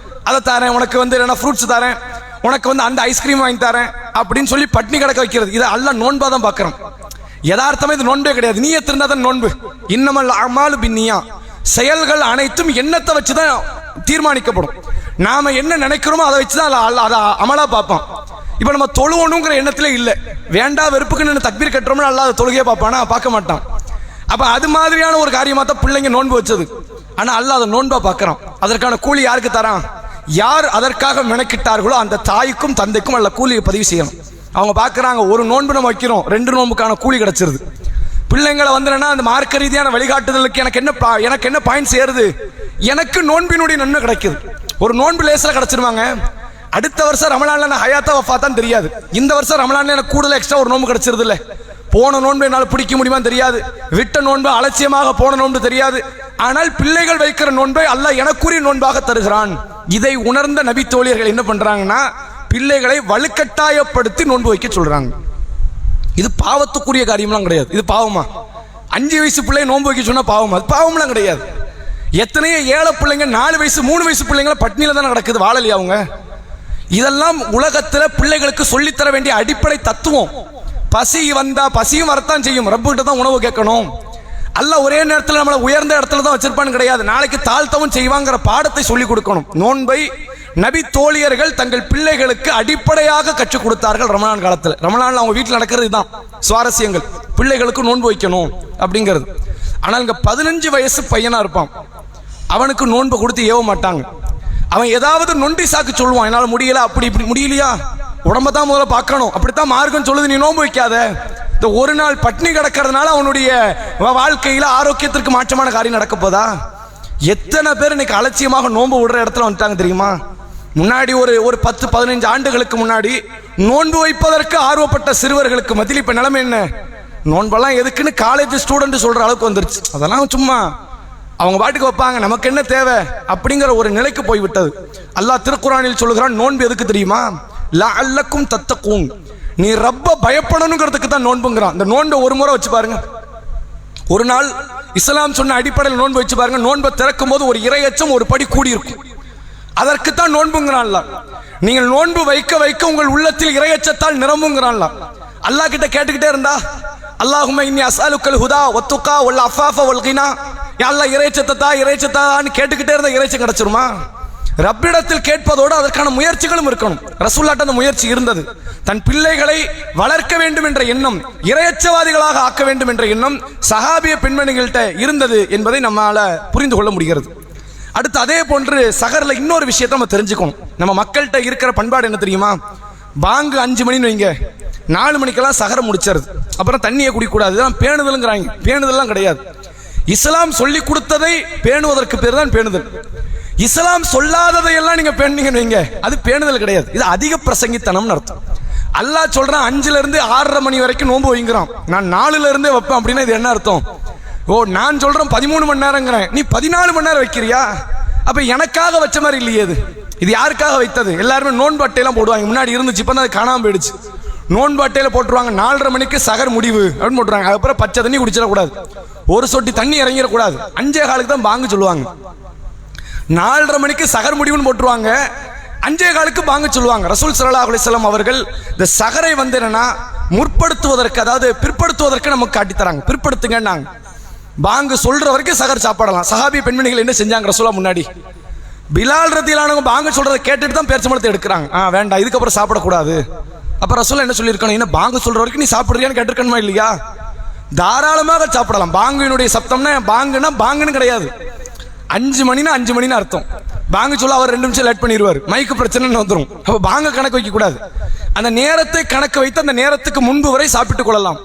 அதை தரேன், உனக்கு வந்து என்ன ஃப்ரூட்ஸ் தரேன், உனக்கு வந்து அந்த ஐஸ்கிரீம் வாங்கி தரேன் அப்படின்னு சொல்லி பட்னி கிடக்க வைக்கிறது. இதை அல்லாஹ் நோன்பா தான் பார்க்கிறோம். யதார்த்தமா இது நோன்பே கிடையாது. நீயத் இருந்தா தான் நோன்பு. இன்னமல் அமாலு பின்னியா, செயல்கள் அனைத்தும் எண்ணத்தை வச்சுதான் தீர்மானிக்கப்படும். நாம என்ன நினைக்கிறோமோ அதை வச்சுதான் அதை அமலா பார்ப்போம். இப்ப நம்ம தொழுவணுங்கிற எண்ணத்துல இல்ல, வேண்டா வெறுப்புக்கு தக்பீர் கட்டுறோம்னு அல்லாஹ் தொழுகையை பார்ப்பானா? பார்க்க மாட்டான். அப்ப அது மாதிரியான ஒரு காரியமா தான் பிள்ளைங்க நோன்பு வச்சது. ஆனா அல்லாஹ் அதை நோன்பா பார்க்கறான். அதற்கான கூலி யாருக்கு தரான்? யார் அதற்காக மெனக்கிட்டார்களோ அந்த தாய்க்கும் தந்தைக்கும் அல்ல கூலியை பதிவு செய்யணும். அவங்க பார்க்குறாங்க, ஒரு நோன்பு நம்ம வைக்கிறோம், 2 நோன்புக்கான கூலி கிடைச்சிருது. பிள்ளைங்களை வந்து அந்த மார்க்க ரீதியான வழிகாட்டுதலுக்கு எனக்கு என்ன பாயிண்ட் சேருது? எனக்கு நோன்பினுடைய நன்மை கிடைக்குது. ஒரு நோன்பு லேசில் கிடைச்சிருவாங்க. அடுத்த வருஷம் ரமலான்ல நான் ஹயாத்தா வஃபாத்தான் தெரியாது. இந்த வருஷம் ரமலான்ல எனக்கு கூடுதல் எக்ஸ்ட்ரா ஒரு நோன்பு கிடைச்சிருது இல்ல. போன நோன்பு என்னால் பிடிக்க முடியுமா தெரியாது, விட்ட நோன்பு அலட்சியமாக போன நோன்பு தெரியாது. ஆனால் பிள்ளைகள் வைக்கிற நோன்பை அல்லாஹ் எனக்குரிய நோன்பாக தருகிறான். இதை உணர்ந்த நபி தோழியர்கள் என்ன பண்றாங்கன்னா, பிள்ளைகளை வலுக்கட்டாயப்படுத்தி நோன்பு வைக்க சொல்றாங்க. இது பாவத்துக்குரிய காரியம்லாம் கிடையாது. இது பாவமா? 5 வயசு பிள்ளை நோன்பு வைக்க சொன்னா பாவமா? அது பாவம்லாம் கிடையாது. எத்தனையோ ஏழை பிள்ளைங்க 4 வயசு 3 வயசு பிள்ளைங்கள பட்னியில தான் நடக்குது, வாழலையா அவங்க? இதெல்லாம் உலகத்துல பிள்ளைகளுக்கு சொல்லித்தர வேண்டிய அடிப்படை தத்துவம். பசி வந்தா, பசியும் வரத்தான் செய்யும், ரப்பு கிட்ட தான் உணவு கேட்கணும். அல்லாஹ் ஒரே நேரத்தில் நம்மளை உயர்ந்த இடத்துல தான் வச்சிருப்பான்னு கிடையாது, நாளைக்கு தாழ்த்தவும் செய்வாங்கிற பாடத்தை சொல்லிக் கொடுக்கணும். நோன்பை நபி தோழியர்கள் தங்கள் பிள்ளைகளுக்கு அடிப்படையாக கற்றுக் கொடுத்தார்கள் ரமலான் காலத்தில். ரமலான்ல அவங்க வீட்டில் நடக்கிறது இதுதான் சுவாரஸ்யங்கள், பிள்ளைகளுக்கு நோன்பு வைக்கணும் அப்படிங்கிறது. ஆனால் இங்க 15 வயசு பையனா இருப்பான், அவனுக்கு நோன்பு கொடுத்து ஏவ மாட்டாங்க. அவன் ஏதாவது நொண்டி சாக்கு சொல்லுவான், என்னால் முடியல, அப்படி இப்படி. முடியலையா, உடம்ப தான் முதல்ல பார்க்கணும், அப்படித்தான் மார்க்கம் சொல்லுது, நீ நோன்பு வைக்காத. இந்த ஒரு நாள் பட்னி கிடக்கிறதுனால அவனுடைய வாழ்க்கையில ஆரோக்கியத்திற்கு மாற்றமான காரியம் நடக்க போதா? எத்தனை பேர் இன்னைக்கு அலட்சியமாக நோன்பு விடுற இடத்துல வந்துட்டாங்க தெரியுமா? முன்னாடி ஒரு 10-15 ஆண்டுகளுக்கு முன்னாடி நோன்பு வைப்பதற்கு ஆர்வப்பட்ட சிறுவர்களுக்கு மத்தியில் இப்ப நிலைமை என்ன? நோன்பெல்லாம் எதுக்குன்னு காலேஜ் ஸ்டூடெண்ட் சொல்ற அளவுக்கு வந்துருச்சு. அதெல்லாம் சும்மா அவங்க பாட்டுக்கு வைப்பாங்க, நமக்கு என்ன தேவை அப்படிங்கிற ஒரு நிலைக்கு போய்விட்டது. அல்லாஹ் திருக்குர்ஆனில் சொல்லுகிறான், நோன்பு எதுக்கு தெரியுமா? லஅல்லக்கும் தத்தகூன், நீ ரப்ப பயப்படணுங்கிறதுக்கு தான் நோன்புங்கிறான். இந்த நோன்பை ஒரு முறை வச்சு பாருங்க, ஒரு நாள் இஸ்லாம் சொன்ன அடிப்படையில் நோன்பு வச்சு பாருங்க. நோன்பை திறக்கும் போது ஒரு இறையச்சம் ஒரு படி கூடி இருக்கும், அதற்குத்தான் நோன்புங்கிறான்ல. நீங்கள் நோன்பு வைக்க வைக்க உங்கள் உள்ளத்தில் இறையச்சத்தால் நிரம்புங்கிறான்ல. அல்லாஹ் கிட்ட கேட்டுக்கிட்டே இருந்தா, அல்லாஹும்ம இன்னி அஸ்அலுக்கல் ஹுதா வத்துகா வல் அஃபாஃப வல் கினா, யா அல்லாஹ் இறைச்சத்தான்னு கேட்டுக்கிட்டே இருந்தா இறைச்சம் கிடைச்சிருமா? ரப்பிடத்தில் கேட்பதோடு அதற்கான முயற்சிகளும் இருக்கணும். ரசூலுல்லாஹ் அந்த முயற்சி இருந்தது. தன் பிள்ளைகளை வளர்க்க வேண்டும் என்ற எண்ணம், இறையச்சவாதிகளாக ஆக்க வேண்டும் என்ற எண்ணம் சஹாபிய பெண்மணிகள்கிட்ட இருந்தது என்பதை நம்மால புரிந்து கொள்ள முடிகிறது. அடுத்து அதே போன்று சஹர்ல இன்னொரு விஷயத்தை நம்ம தெரிஞ்சுக்கணும். நம்ம மக்கள்கிட்ட இருக்கிற பண்பாடு என்ன தெரியுமா? பாங்கு 5 மணின்னு வைங்க, 4 மணிக்கெல்லாம் சஹரை முடிச்சிருது. அப்புறம் தண்ணியை குடிக்கூடாது, பேணுதல்ங்கிறாங்க. பேணுதல்லாம் கிடையாது. இஸ்லாம் சொல்லி கொடுத்ததை பேணுவதற்கு பேர் தான் பேணுதல். இஸ்லாம் சொல்லாததையெல்லாம் நீங்க பேணுனீங்கன்னு வைங்க, அது பேணுதல் கிடையாது, இது அதிக பிரசங்கித்தனம்னு அர்த்தம். அல்லாஹ் சொல்றான் 5ல இருந்து 6:30 மணி வரைக்கும் நோன்பு வைங்கிறான், நான் 4ல இருந்தே வைப்பேன் அப்படின்னா இது என்ன அர்த்தம்? ஓ, நான் சொல்றேன் 13 மணி நேரங்கிறேன், நீ 14 மணி நேரம் வைக்கிறியா? அப்ப எனக்காக வச்ச மாதிரி இல்லையே இது. இது யாருக்காக வைத்தது? எல்லாருமே நோன்பு அட்டையெல்லாம் போடுவாங்க, முன்னாடி இருந்துச்சு, இப்ப அது காணாம போயிடுச்சு. நோன்பு அட்டையில போட்டுருவாங்க 4:30 மணிக்கு சகர் முடிவு அப்படின்னு போட்டுருவாங்க. அதுக்கப்புறம் பச்சை தண்ணி குடிச்சிடக்கூடாது, ஒரு சொட்டி தண்ணி இறங்கிடக்கூடாது, 5:15 தான் பாங்கு சொல்லுவாங்க. 4:30 மணிக்கு சகர் முடிவுன்னு போட்டுருவாங்க, 5:15 பாங்கு சொல்லுவாங்க. ரசூல் ஸல்லல்லாஹு அலைஹி வஸல்லம் அவர்கள் இந்த சகரை வந்து என்னன்னா முற்படுத்துவதற்கு, அதாவது பிற்படுத்துவதற்கு நமக்கு காட்டித்தராங்க. பிற்படுத்துங்கன்னாங்க, பாங்கு சொல்ற வரைக்கும் சகர் சாப்பிடலாம். சஹாபி பெண்மணிகள் என்ன செஞ்சாங்க ரசூலா முன்னாடி? பிலால் ரதியல்லாஹு பாங்கு சொல்றதை கேட்டுட்டு தான் பேரிச்சம்பழத்தை எடுக்கிறாங்க. வேண்டாம், இதுக்கப்புறம் சாப்பிடக்கூடாது. அப்ப ரசூலா என்ன சொல்லியிருக்கணும்? என்ன பாங்கு சொல்ற வரைக்கும் நீ சாப்பிடுறியான்னு கேட்டிருக்கணுமா இல்லையா? தாராளமாக சாப்பிடலாம். பாங்குனுடைய சப்தம்னா பாங்குன்னா பாங்குன்னு கிடையாது, 5 மணினா 5 மணின்னு அர்த்தம். பாங்கு சொல்ல அவர் 2 நிமிஷம் லேட் பண்ணிடுவார், மைக்கு பிரச்சனைன்னு வந்துடும். அப்ப பாங்க கணக்கு வைக்க கூடாது, அந்த நேரத்தை கணக்கு வைத்து அந்த நேரத்துக்கு முன்பு வரை சாப்பிட்டுக் கொள்ளலாம்,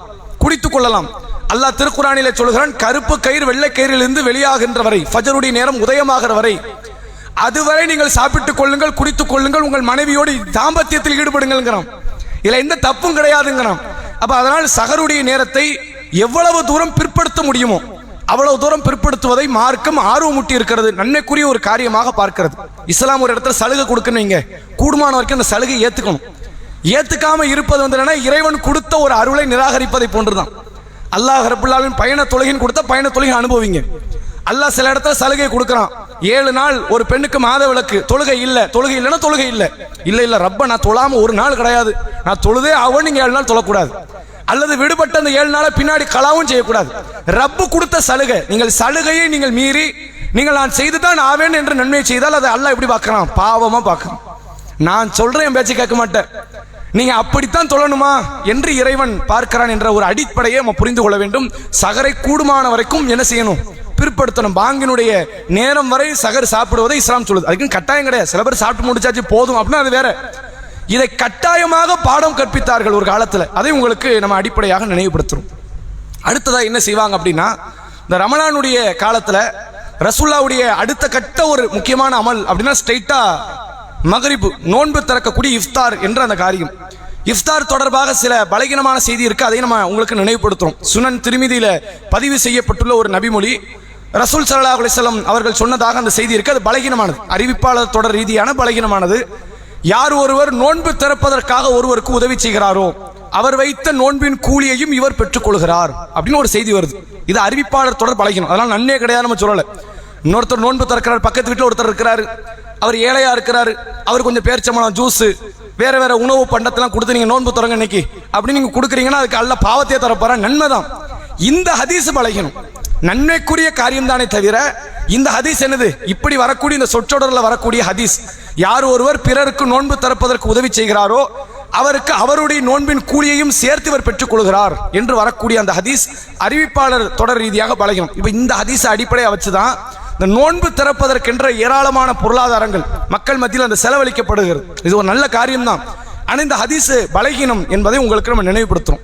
குடித்துக் கொள்ளலாம். அல்லாஹ் திருக்குரானிலே சொல்கிறான், கருப்பு கயிறு வெள்ளை கயிறிலிருந்து வெளியாகின்ற வரை, ஃபஜருடைய நேரம் உதயமாகிற வரை, அதுவரை நீங்கள் சாப்பிட்டுக் கொள்ளுங்கள், குடித்துக் கொள்ளுங்கள், உங்கள் மனைவியோடு தாம்பத்தியத்தில் ஈடுபடுங்கிறான். இதுல எந்த தப்பும் கிடையாதுங்கிறான். அப்ப அதனால் சகருடைய நேரத்தை எவ்வளவு தூரம் பிற்படுத்த முடியுமோ அவ்வளவு தூரம் பிற்படுத்துவதை மார்க்கம் ஆர்வமூட்டி இருக்கிறது, நன்மைக்குரிய ஒரு காரியமாக பார்க்கிறது. இஸ்லாம் ஒரு இடத்துல சலுகை கொடுக்கணும், கூடுமான வரைக்கும் அந்த சலுகை ஏத்துக்கணும். ஏத்துக்காம இருப்பது வந்து என்னன்னா இறைவன் கொடுத்த ஒரு அருளை நிராகரிப்பதை போன்றுதான். அல்லாஹ் ரப்பல் ஆலமீன் பயண தொழுகைன்னு கொடுத்த பயண தொழுகை அனுபவிங்க. அல்லாஹ் சில இடத்துல சலுகை கொடுக்கறான், 7 நாள் ஒரு பெண்ணுக்கு மாத விலக்கு, தொழுகை இல்லைன்னா தொழுகை இல்ல ரப்ப நான் தொழாம ஒரு நாள் கிடையாது, நான் தொழுதே ஆகும், நீங்க 7 நாள் தொழக்கூடாது. அல்லது விடுபட்ட அந்த 7 நாளை பின்னாடி கலாவும் செய்யக்கூடாது. ரப்பு கொடுத்த சலுகை, நீங்கள் சலுகையை நீங்கள் மீறி நீங்கள் நான் செய்துதான் ஆவேன் என்று நன்மை செய்தால் அதை அல்லாஹ் எப்படி பார்க்கறான்? பாவமா பார்க்கறான். நான் சொல்றேன், என் பேச்சு கேட்க மாட்டேன், நீங்க அப்படித்தான் தொழணுமா என்று இறைவன் பார்க்கிறான் என்ற ஒரு அடிப்படையை நம்ம புரிந்து கொள்ள வேண்டும். சகரை கூடுமான வரைக்கும் என்ன செய்யணும்? பிற்படுத்தணும். பாங்கினுடைய நேரம் வரை சகர் சாப்பிடுவதை இஸ்லாம் சொல்லுது. அதுக்கு கட்டாயம் கிடையாது, சில பேர் சாப்பிட்டு முடிச்சாச்சு போதும் அப்படின்னா அது வேற. இதை கட்டாயமாக பாடம் கற்பித்தார்கள் ஒரு காலத்துல, அதை உங்களுக்கு நம்ம அடிப்படையாக நினைவுபடுத்துறோம். அடுத்ததா என்ன செய்வாங்க அப்படின்னா, இந்த ரமலானுடைய காலத்துல ரசூலுல்லாஹ்வுடைய அடுத்த கட்ட ஒரு முக்கியமான அமல் அப்படின்னா ஸ்ட்ரைட்டா மக்ரிப், நோன்பு திறக்கக்கூடிய இஃப்தார் என்ற அந்த காரியம். இஃப்தார் தொடர்பாக சில பலகீனமான செய்தி இருக்கு, அதை நம்ம உங்களுக்கு நினைவுபடுத்துறோம். சுனன் திருமிதியில பதிவு செய்யப்பட்டுள்ள ஒரு நபிமொழி, ரசூல் ஸல்லல்லாஹு அலைஹி வஸல்லம் அவர்கள் சொன்னதாக அந்த செய்தி இருக்கு. அது பலகீனமானது, அறிவிப்பாளர் தொடர் ரீதியான பலகீனமானது. யார் ஒருவர் நோன்பு திறப்பதற்காக ஒருவருக்கு உதவி செய்கிறாரோ அவர் வைத்த நோன்பின் கூலியையும் இவர் பெற்றுக் கொள்கிறார் அப்படின்னு ஒரு செய்தி வருது. இது அறிவிப்பாளர் தொடர் பலகீனம், அதனால நன்னே கிடையாது நம்ம சொல்லல. இன்னொருத்தர் நோன்பு திறக்கிறார், பக்கத்து வீட்டில் ஒருத்தர் இருக்கிறாரு, அவர் ஏழையா இருக்கிறாரு, அவர் கொஞ்சம் பேரிச்சம்பழம் ஜூஸ் வேற வேற உணவு பண்டத்தெல்லாம் கொடுத்து நீங்க நோன்பு திறங்க இன்னைக்கு அப்படின்னு நீங்க கொடுக்குறீங்கன்னா அதுக்கு அல்ல பாவத்தையே தரப்போற, நன்மைதான். இந்த ஹதீஸ் பலகீனம், நன்மைக்குரிய காரியம் தானே தவிர இந்த ஹதீஸ் என்னது? இப்படி வரக்கூடிய இந்த சொற்றொடர்ல வரக்கூடிய ஹதீஸ், யார் ஒருவர் பிறருக்கு நோன்பு திறப்பதற்கு உதவி செய்கிறாரோ அவருக்கு அவருடைய நோன்பின் கூலியையும் சேர்த்து இவர் பெற்றுக் கொள்கிறார் என்று வரக்கூடிய அந்த ஹதீஸ் அறிவிப்பாளர் தொடர் ரீதியாக பலகீனம். இப்ப இந்த ஹதீஸை அடிப்படையாக வச்சுதான் இந்த நோன்பு திறப்பதற்கென்ற ஏராளமான பொருளாதாரங்கள் மக்கள் மத்தியில் அந்த செலவழிக்கப்படுகிறது. இது ஒரு நல்ல காரியம் தான், ஆனா இந்த ஹதீஸ் பலகீனம் என்பதை உங்களுக்கு நம்ம நினைவுபடுத்துறோம்.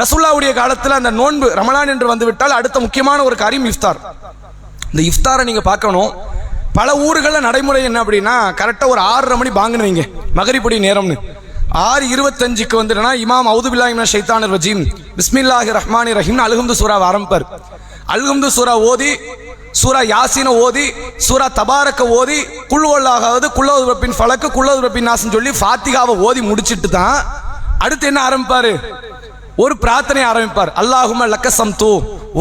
ரசூலுல்லாஹ்வுடைய காலத்தில் அந்த நோன்பு ரமலான் என்று வந்துவிட்டால் அடுத்த முக்கியமான ஒரு காரியம் இஃப்தார். இந்த இஃப்தாரை நீங்க பார்க்கணும், பல ஊர்களில் நடைமுறை என்ன அப்படின்னா கரெக்டா ஒரு 6:30 மணி பாங்குன்னு வைங்க, மகரிபுடைய நேரம்னு 6:25க்கு வந்துட்டனா இமாம் அவுது பில்லாஹி மினஷ் ஷைத்தானிர் ரஜீம் பிஸ்மில்லாஹிர் ரஹ்மானிர் ரஹீம் அல்ஹம்து சூரா ஆரம்பிப்பார். அல்ஹம்து சூரா ஓதி, சூரா யாசீன ஓதி, சூரா தபாரக்க ஓதி, குல் வல்லாஹு குல்லது ரப்பின் ஃபலக் குல்லது ரப்பின் நாஸ்னு சொல்லி ஃபாத்திகாவை ஓதி முடிச்சிட்டு தான் அடுத்து என்ன ஆரம்பிப்பாரு? ஒரு பிரார்த்தனை ஆரம்பிப்பார். அல்லாஹும்ம லக்க ஸம்து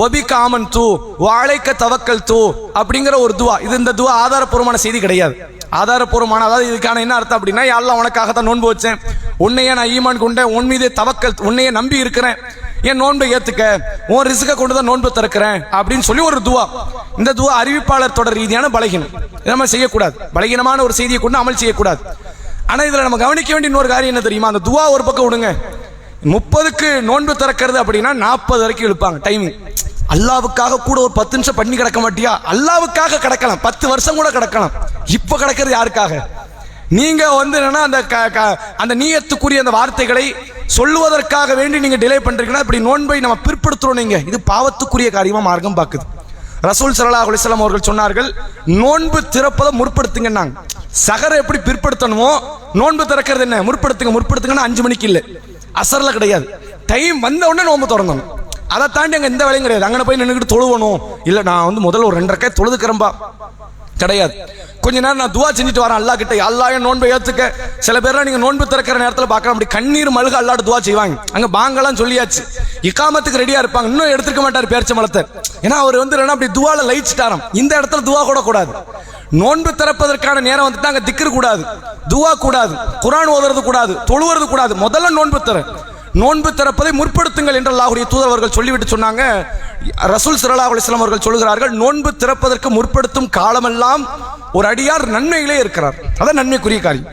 வபிக ஆமன்து வஅலைக தவக்கல்து அப்படிங்கிற ஒரு துஆ. இது இந்த துஆ ஆதாரப்பூர்வமான செய்தி கிடையாது. ஆதாரப்பூர்வமான, அதாவது இதுக்கான என்ன அர்த்தம் அப்படின்னா, யா அல்லாஹ் உனக்காக தான் நோன்பு வச்சேன், உன்னையே நான் ஈமான் கொண்டேன், உன் மீதே தவக்கல், உன்னையே நம்பி இருக்கிறேன், என் நோன்பை ஏத்துக்க, உன் ரிஸ்க கொண்டு தான் நோன்பு திறக்கிறேன் அப்படின்னு சொல்லி ஒரு துஆ. இந்த துஆ அறிவிப்பாளர் தொடர் ரீதியான பலகீனம், நம்ம செய்யக்கூடாது. பலகீனமான ஒரு செய்தியை கொண்டு அமல் செய்யக்கூடாது. ஆனா இதுல நம்ம கவனிக்க வேண்டிய இன்னொரு காரியம் என்ன தெரியுமா? அந்த துஆ ஒரு பக்கம் விடுங்க, 30க்கு நோன்பு திறக்கிறது அப்படின்னா 40 வரைக்கும் இழுப்பாங்க டைமிங். அல்லாவுக்காக கூட ஒரு 10 நிமிஷம் பண்ணி கிடக்க மாட்டியா? அல்லாவுக்காக கிடக்கலாம், 10 வருஷம் கூட கிடக்கலாம். இப்ப கிடக்கிறது யாருக்காக? நீங்க வந்து என்னன்னா அந்த நீயத்துக்குரிய அந்த வார்த்தைகளை சொல்லுவதற்காக வேண்டி நீங்க டிலே பண்றீங்கன்னா இப்படி நோன்பை நம்ம பிற்படுத்துறோம். நீங்க இது பாவத்துக்குரிய காரியமா மார்க்கம் பார்க்குது. ரசூல் ஸல்லல்லாஹு அலைஹி வஸல்லம் அவர்கள் சொன்னார்கள், நோன்பு திறப்பதை முற்படுத்துங்கன்னாங்க. சஹரை எப்படி பிற்படுத்தணுமோ நோன்பு திறக்கிறது என்ன முற்படுத்துங்கன்னா 5 மணிக்கு இல்லை, அசர்ல கிடையாது. டைம் வந்த உடனே நோன்பு திறந்தணும். அதை தாண்டி அங்கே எந்த வேலையும் கிடையாது. அங்கே போய் நின்றுக்கிட்டு தொழுவணும், இல்லை நான் முதல்ல ஒரு 2 ரக்காத் தொழுதுக்கிறேன்பா கிடையாது. கொஞ்ச நேரம் நான் துவா செஞ்சுட்டு வரேன் அல்லாஹ் கிட்ட, அல்லாஹ் என் நோன்பை ஏற்றுக்க. சில பேர்லாம் நீங்கள் நோன்பு திறக்கிற நேரத்தில் பார்க்கலாம், அப்படி கண்ணீர் மல்க அல்லாஹ்ட்ட துவா செய்வாங்க. அங்கே பாங்கெல்லாம் சொல்லியாச்சு, இக்காமத்துக்கு ரெடியாக இருப்பாங்க, இன்னும் எடுத்துக்க மாட்டார் பேரிச்ச மலத்தை. ஏன்னா அவர் அப்படி துவால லயிச்சுட்டாராம். இந்த இடத்துல துவா கூட கூடாது. நோன்பு திறப்பதற்கான நேரம் வந்துட்டு அங்கே திக்ர் கூடாது, துவா கூடாது, குர்ஆன் ஓதுறது கூடாது, தொழுவது கூடாது. முதல்ல நோன்பு திறப்பதை முற்படுத்துங்கள் என்று அல்லாஹ்வுடைய தூதர் அவர்கள் சொல்லிவிட்டு சொன்னாங்க. ரசூல் ஸல்லல்லாஹு அலைஹி வஸல்லம் அவர்கள் சொல்கிறார்கள், நோன்பு திறப்பதற்கு முற்படுத்தும் காலமெல்லாம் ஒரு அடியார் நன்மையிலே இருக்கிறார். அதான் நன்மைக்குரிய காரியம்.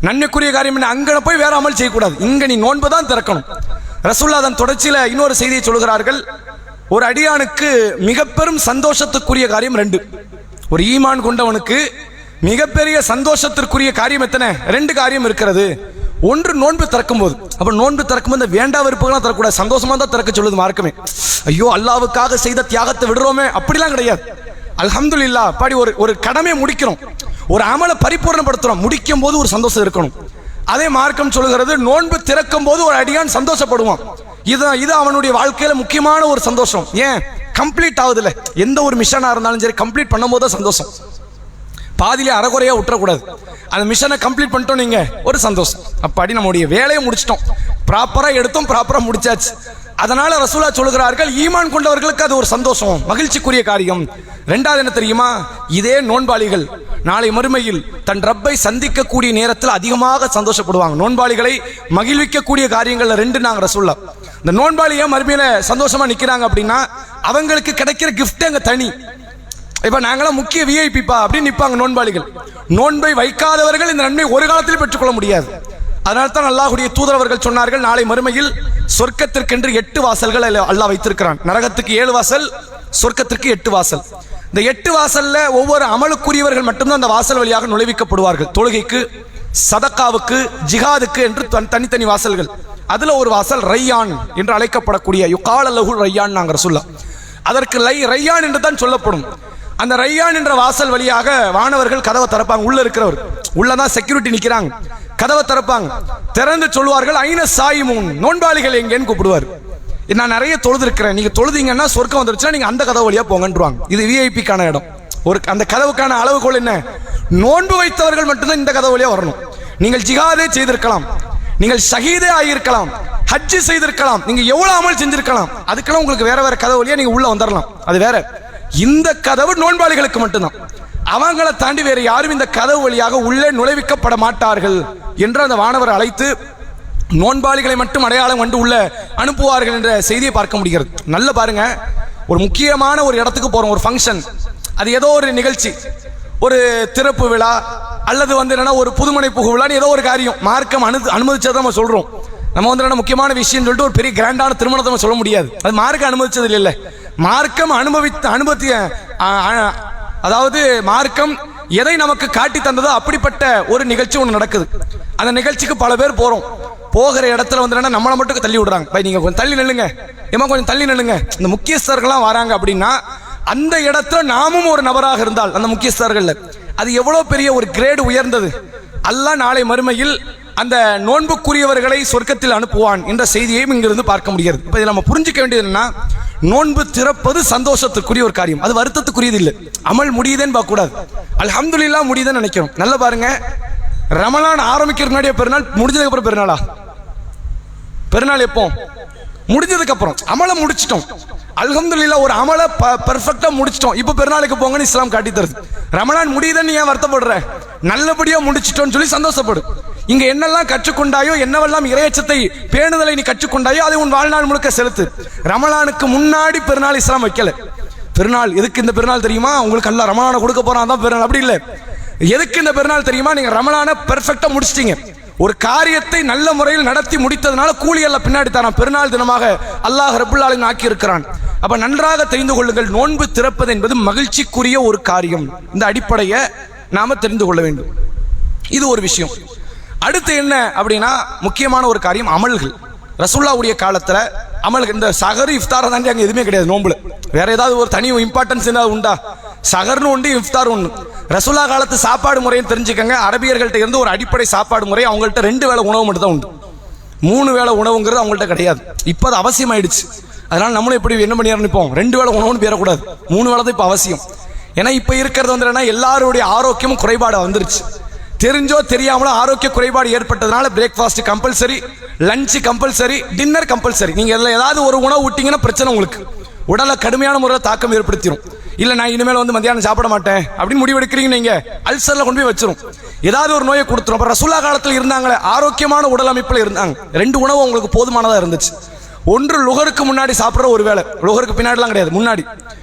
நன்மைக்குரிய காரியம் என்ன? அங்கே போய் வேற அமல் செய்யக்கூடாது, இங்க நீ நோன்பு தான் திறக்கணும். ரசூலுல்லாஹ் அதன் தொடர்ச்சியில் இன்னொரு செய்தியை சொல்கிறார்கள், ஒரு அடியானுக்கு மிக பெரும் சந்தோஷத்துக்குரிய காரியம் 2. ஒரு ஈமான் கொண்டவனுக்கு மிகப்பெரிய சந்தோஷத்திற்குரிய காரியம் எத்தனை? 2 காரியம் இருக்கிறது. ஒன்று நோன்பு திறக்கும் போது. அப்ப நோன்பு திறக்கும் போது வேண்டா வெறுப்புகளாம் தரக்கூடாது, சந்தோஷமா தான் திறக்க சொல்லுது மார்க்கமே. ஐயோ அல்லாஹ்வுக்காக செய்த தியாகத்தை விடுறோமே அப்படிலாம் கிடையாது. அல்ஹம்துலில்லாஹ், அப்படி ஒரு கடமையை முடிக்கிறோம், ஒரு அமலை பரிபூர்ணப்படுத்துறோம், முடிக்கும் போது ஒரு சந்தோஷம் இருக்கணும். அதே மார்க்கம் சொல்லுகிறது, நோன்பு திறக்கும் போது ஒரு அடியான் சந்தோஷப்படுவான். இது அவனுடைய வாழ்க்கையில முக்கியமான ஒரு சந்தோஷம். ஏன்? கம்ப்ளீட் ஆகுதுல்ல. எந்த ஒரு மிஷனா இருந்தாலும் சரி, கம்ப்ளீட் பண்ணும்போது தான் சந்தோஷம். பாதியிலே அறகுறையா விட்டுறக்கூடாது. அந்த மிஷனை கம்ப்ளீட் பண்ணிட்டோம் நீங்க, ஒரு சந்தோஷம். அப்படி நம்முடைய வேலையை முடிச்சிட்டோம், ப்ராப்பரா எடுத்தோம், ப்ராப்பரா முடிச்சாச்சு. அதனால ரசூலுல்லாஹ் சொல்கிறார்கள், ஈமான் கொண்டவர்களுக்கு அது ஒரு சந்தோஷம், மகிழ்ச்சிக்குரிய காரியம். 2வது என்ன தெரியுமா? இதே நோன்பாளிகள் நாளை மறுமையில் தன் ரப்பை சந்திக்கக்கூடிய நேரத்தில் அதிகமாக சந்தோஷப்படுவாங்க. நோன்பாளிகளை மகிழ்விக்கக்கூடிய காரியங்கள்ல 2 நாங்க ரசூலுல்லாஹ். இந்த நோன்பாளியை மறுமையில சந்தோஷமா நிக்கிறாங்க அப்படின்னா அவங்களுக்கு கிடைக்கிற கிஃப்ட் அங்க தனி. இப்ப நாங்களாம் முக்கிய விஐபிப்பா அப்படின்னு நிற்பாங்க நோன்பாளிகள். நோன்பை வைக்காதவர்கள் இந்த நன்மை ஒரு காலத்தில் பெற்றுக்கொள்ள முடியாது. அதனால தான் அல்லாஹ்வுடைய தூதர் அவர்கள் சொன்னார்கள், நாளை மறுமையில் சொர்க்கத்திற்கென்று 8 வாசல்கள் அல்லாஹ் வைத்திருக்கிறான். நரகத்துக்கு 7 வாசல், சொர்க்கத்திற்கு 8 வாசல். இந்த 8 வாசல்ல ஒவ்வொரு அமலுக்குரியவர்கள் மட்டும்தான் அந்த வாசல் வழியாக நுழைவிக்கப்படுவார்கள். தொழுகைக்கு, சதக்காவுக்கு, ஜிஹாதுக்கு என்று தனித்தனி வாசல்கள். அதுல ஒரு வாசல் ரையான் என்று அழைக்கப்படக்கூடிய யுகால லஹு ரையான் நாங்க ரசூலுல்லாஹ். அதற்கு ரையான் என்று தான் சொல்லப்படும். அந்த ரையான் என்ற வாசல் வழியாக வானவர்கள் கதவை திறப்பாங்க. உள்ள இருக்கிறவர், உள்ளதான் செக்யூரிட்டி நிக்கிறாங்க, கதவை திறப்பாங்க. திறந்து சொல்வார்கள், ஐன சாயிமூன், நோன்பாளிகள் எங்கேன்னு கூப்பிடுவார். நான் நிறைய தொழுது இருக்கிறேன், நீங்க தொழுதீங்கன்னா சொர்க்கம் வந்துருச்சுன்னா நீங்க அந்த கதவு வழியா போங்கன்றுவாங்க. இது விஐபிக்கான இடம். அந்த கதவுக்கான அளவுகோல் என்ன? நோன்பு வைத்தவர்கள் மட்டும்தான் இந்த கதவு வழியா வரணும். நீங்கள் ஜிஹாதே செய்திருக்கலாம், நீங்கள் ஷஹீதே ஆகியிருக்கலாம், ஹஜ்ஜு செய்திருக்கலாம், நீங்க எவ்வளவு அமல் செஞ்சிருக்கலாம், அதுக்கெல்லாம் உங்களுக்கு வேற வேற கதவு வழியா நீங்க உள்ள வந்துடலாம், அது வேற. இந்த கதவு நோன்பாளிகளுக்கு மட்டும்தான். அவங்களை தாண்டி வேற யாரும் இந்த கதவு வழியாக உள்ளே நுழைவிக்கப்பட மாட்டார்கள் என்று அந்த வானவர் அழைத்து நோன்பாளிகளை மட்டும் அடையாளம் கண்டு உள்ள அனுப்புவார்கள் என்ற செய்தியை பார்க்க முடிகிறது. நல்ல பாருங்க, ஒரு முக்கியமான ஒரு இடத்துக்கு போறோம், ஒரு ஃபங்க்ஷன், அது ஏதோ ஒரு நிகழ்ச்சி, ஒரு திறப்பு விழா அல்லது என்னன்னா ஒரு புதுமனை புகு விழான்னு ஏதோ ஒரு காரியம் மார்க்கம் அனுமதிச்சதை நம்ம சொல்றோம். நம்ம என்ன முக்கியமான விஷயம் சொல்லிட்டு ஒரு பெரிய கிராண்டான திருமணத்தை நம்ம சொல்ல முடியாது, அது மார்க்கம் அனுமதிச்சது இல்லை. மார்க்கம் அனுமதிய அதாவது மார்க்கம் எதை நமக்கு காட்டி தந்ததோ அப்படிப்பட்ட ஒரு நிகழ்ச்சி ஒன்று நடக்குது. அந்த நிகழ்ச்சிக்கு பல பேர் போறோம். போகிற இடத்துல நம்மளை மட்டும் தள்ளி விடுறாங்க. பை நீங்க கொஞ்சம் தள்ளி நில்லுங்க, ஏமா கொஞ்சம் தள்ளி நில்லுங்க. இந்த முக்கியஸ்தர்கள்லாம் வராங்க அப்படின்னா அந்த இடத்துல நாமும் ஒரு நபராக இருந்தால் அந்த முக்கியஸ்தர்கள், அது எவ்வளவு பெரிய ஒரு கிரேடு உயர்ந்தது. அல்லாஹ் நாளை மறுமையில் அந்த நோன்புக்குரியவர்களை சொர்க்கத்தில் அனுப்புவான் என்ற செய்தியையும் இங்கிருந்து பார்க்க முடிகிறது. இப்ப இதில் நம்ம புரிஞ்சுக்க வேண்டியது என்னன்னா, நோன்பு திறப்பது சந்தோஷத்துக்குரிய ஒரு காரியம், அது வருத்தத்துக்குரியது இல்லை. அமல் முடியுதுன்னு பார்க்க கூடாது, அல்ஹம்துலில்லாஹ் முடியுதுன்னு நினைக்கிறோம். நல்லா பாருங்க, ரமலான் ஆரம்பிக்கிறதுக்கு முன்னாடியே பெருநாள், முடிஞ்சதுக்கு அப்புறம் பெருநாளா? பெருநாள் எப்போ? முடிஞ்சதுக்கு அப்புறம். அமலை முடிச்சிட்டோம், அல்ஹம்துலில்லாஹ், ஒரு அமலை பெர்ஃபெக்ட்டா முடிச்சிட்டோம். இப்போ பெருநாளுக்கு போங்கன்னு இஸ்லாம் காட்டி தருது. ரமலான் முடியுதுன்னு ஏன் வருத்தப்படுற? நல்லபடியா முடிச்சிட்டோன்னு சொல்லி சந்தோஷப்படு. இங்க என்னெல்லாம் கற்றுக்கொண்டாயோ, என்னவெல்லாம் இறையச்சத்தை பேணுதலை நீ கற்றுக்கொண்டாயோ அதை உன் வாழ்நாள் முழுக்க செலுத்து. ரமலானுக்கு முன்னாடி பெருநாள் இஸ்லாம் வைக்கல. பெருநாள் எதுக்கு இந்த பெருநாள் தெரியுமா? உங்களுக்கு அல்லாஹ் ரமலானை கொடுக்க போறான் தான் பெருநாள், அப்படி இல்லை. எதுக்கு இந்த பெருநாள் தெரியுமா? நீங்க ரமலானை பெர்ஃபெக்ட்டா முடிச்சிட்டீங்க, ஒரு காரியத்தை நல்ல முறையில் நடத்தி முடித்ததுனால கூலி எல்லாம் பின்னாடி தரான். பெருநாள் தினமாக அல்லாஹ் ரப்புல் ஆலமீன் ஆக்கி இருக்கிறான். அப்ப நன்றாக தெரிந்து கொள்ளுங்கள், நோன்பு திறப்பது என்பது மகிழ்ச்சிக்குரிய ஒரு காரியம். இந்த அடிப்படையை நாம தெரிந்து கொள்ள வேண்டும். இது ஒரு விஷயம். அடுத்து என்ன அப்படின்னா, முக்கியமான ஒரு காரியம் அமல்கள். ரசூலுல்லாஹ்வுடைய காலத்துல அமலுக்கு இந்த சகர் இஃப்தாரை தாண்டி அங்கே எதுவுமே கிடையாது நோம்புல. வேற ஏதாவது ஒரு தனி இம்பார்ட்டன்ஸ் ஏதாவது உண்டா? சகர்னு உண்டு, இஃப்தார் ஒன்று. ரசூலா காலத்து சாப்பாடு முறைன்னு தெரிஞ்சுக்கங்க. அரபியர்கள்ட்ட இருந்து ஒரு அடிப்படை சாப்பாடு முறை, அவங்கள்ட்ட 2 வேளை உணவு மட்டும் தான் உண்டு. 3 வேளை உணவுங்கிறது அவங்கள்ட்ட கிடையாது. இப்போ அது அவசியம் ஆயிடுச்சு. அதனால நம்மளும் எப்படி என்ன பண்ணி நினைப்போம், 2 வேளை உணவுன்னு பேரக்கூடாது, 3 வேளை தான் இப்போ அவசியம். ஏன்னா இப்போ இருக்கிறது வந்து என்னன்னா எல்லாருடைய ஆரோக்கியமும் குறைபாடு வந்துருச்சு. தெரிஞ்சோ தெரியாமலோ ஆரோக்கிய குறைபாடு ஏற்பட்டதுனால breakfast compulsory, lunch compulsory, dinner compulsory. நீங்க இதில் ஏதாவது ஒரு உணவு விட்டீங்கன்னா பிரச்சனை, உங்களுக்கு உடலை கடுமையான முறையில் தாக்கம் ஏற்படுத்திடும். இல்லை நான் இனிமேல் வந்து மத்தியானம் சாப்பிட மாட்டேன் அப்படின்னு முடிவெடுக்கிறீங்க, நீங்க அல்சர்ல கொண்டு போய் வச்சிரும், ஏதாவது ஒரு நோயை கொடுத்துரும். அப்போ ரசூலா காலத்தில் இருந்தாங்களே, ஆரோக்கியமான உடல் அமைப்பில் இருந்தாங்க. 2 உணவு உங்களுக்கு போதுமானதாக இருந்துச்சு. ஒன்று லுகருக்கு முன்னாடி சாப்பிட்ற ஒரு வேளை, லுகருக்கு பின்னாடிலாம் கிடையாது, முன்னாடி.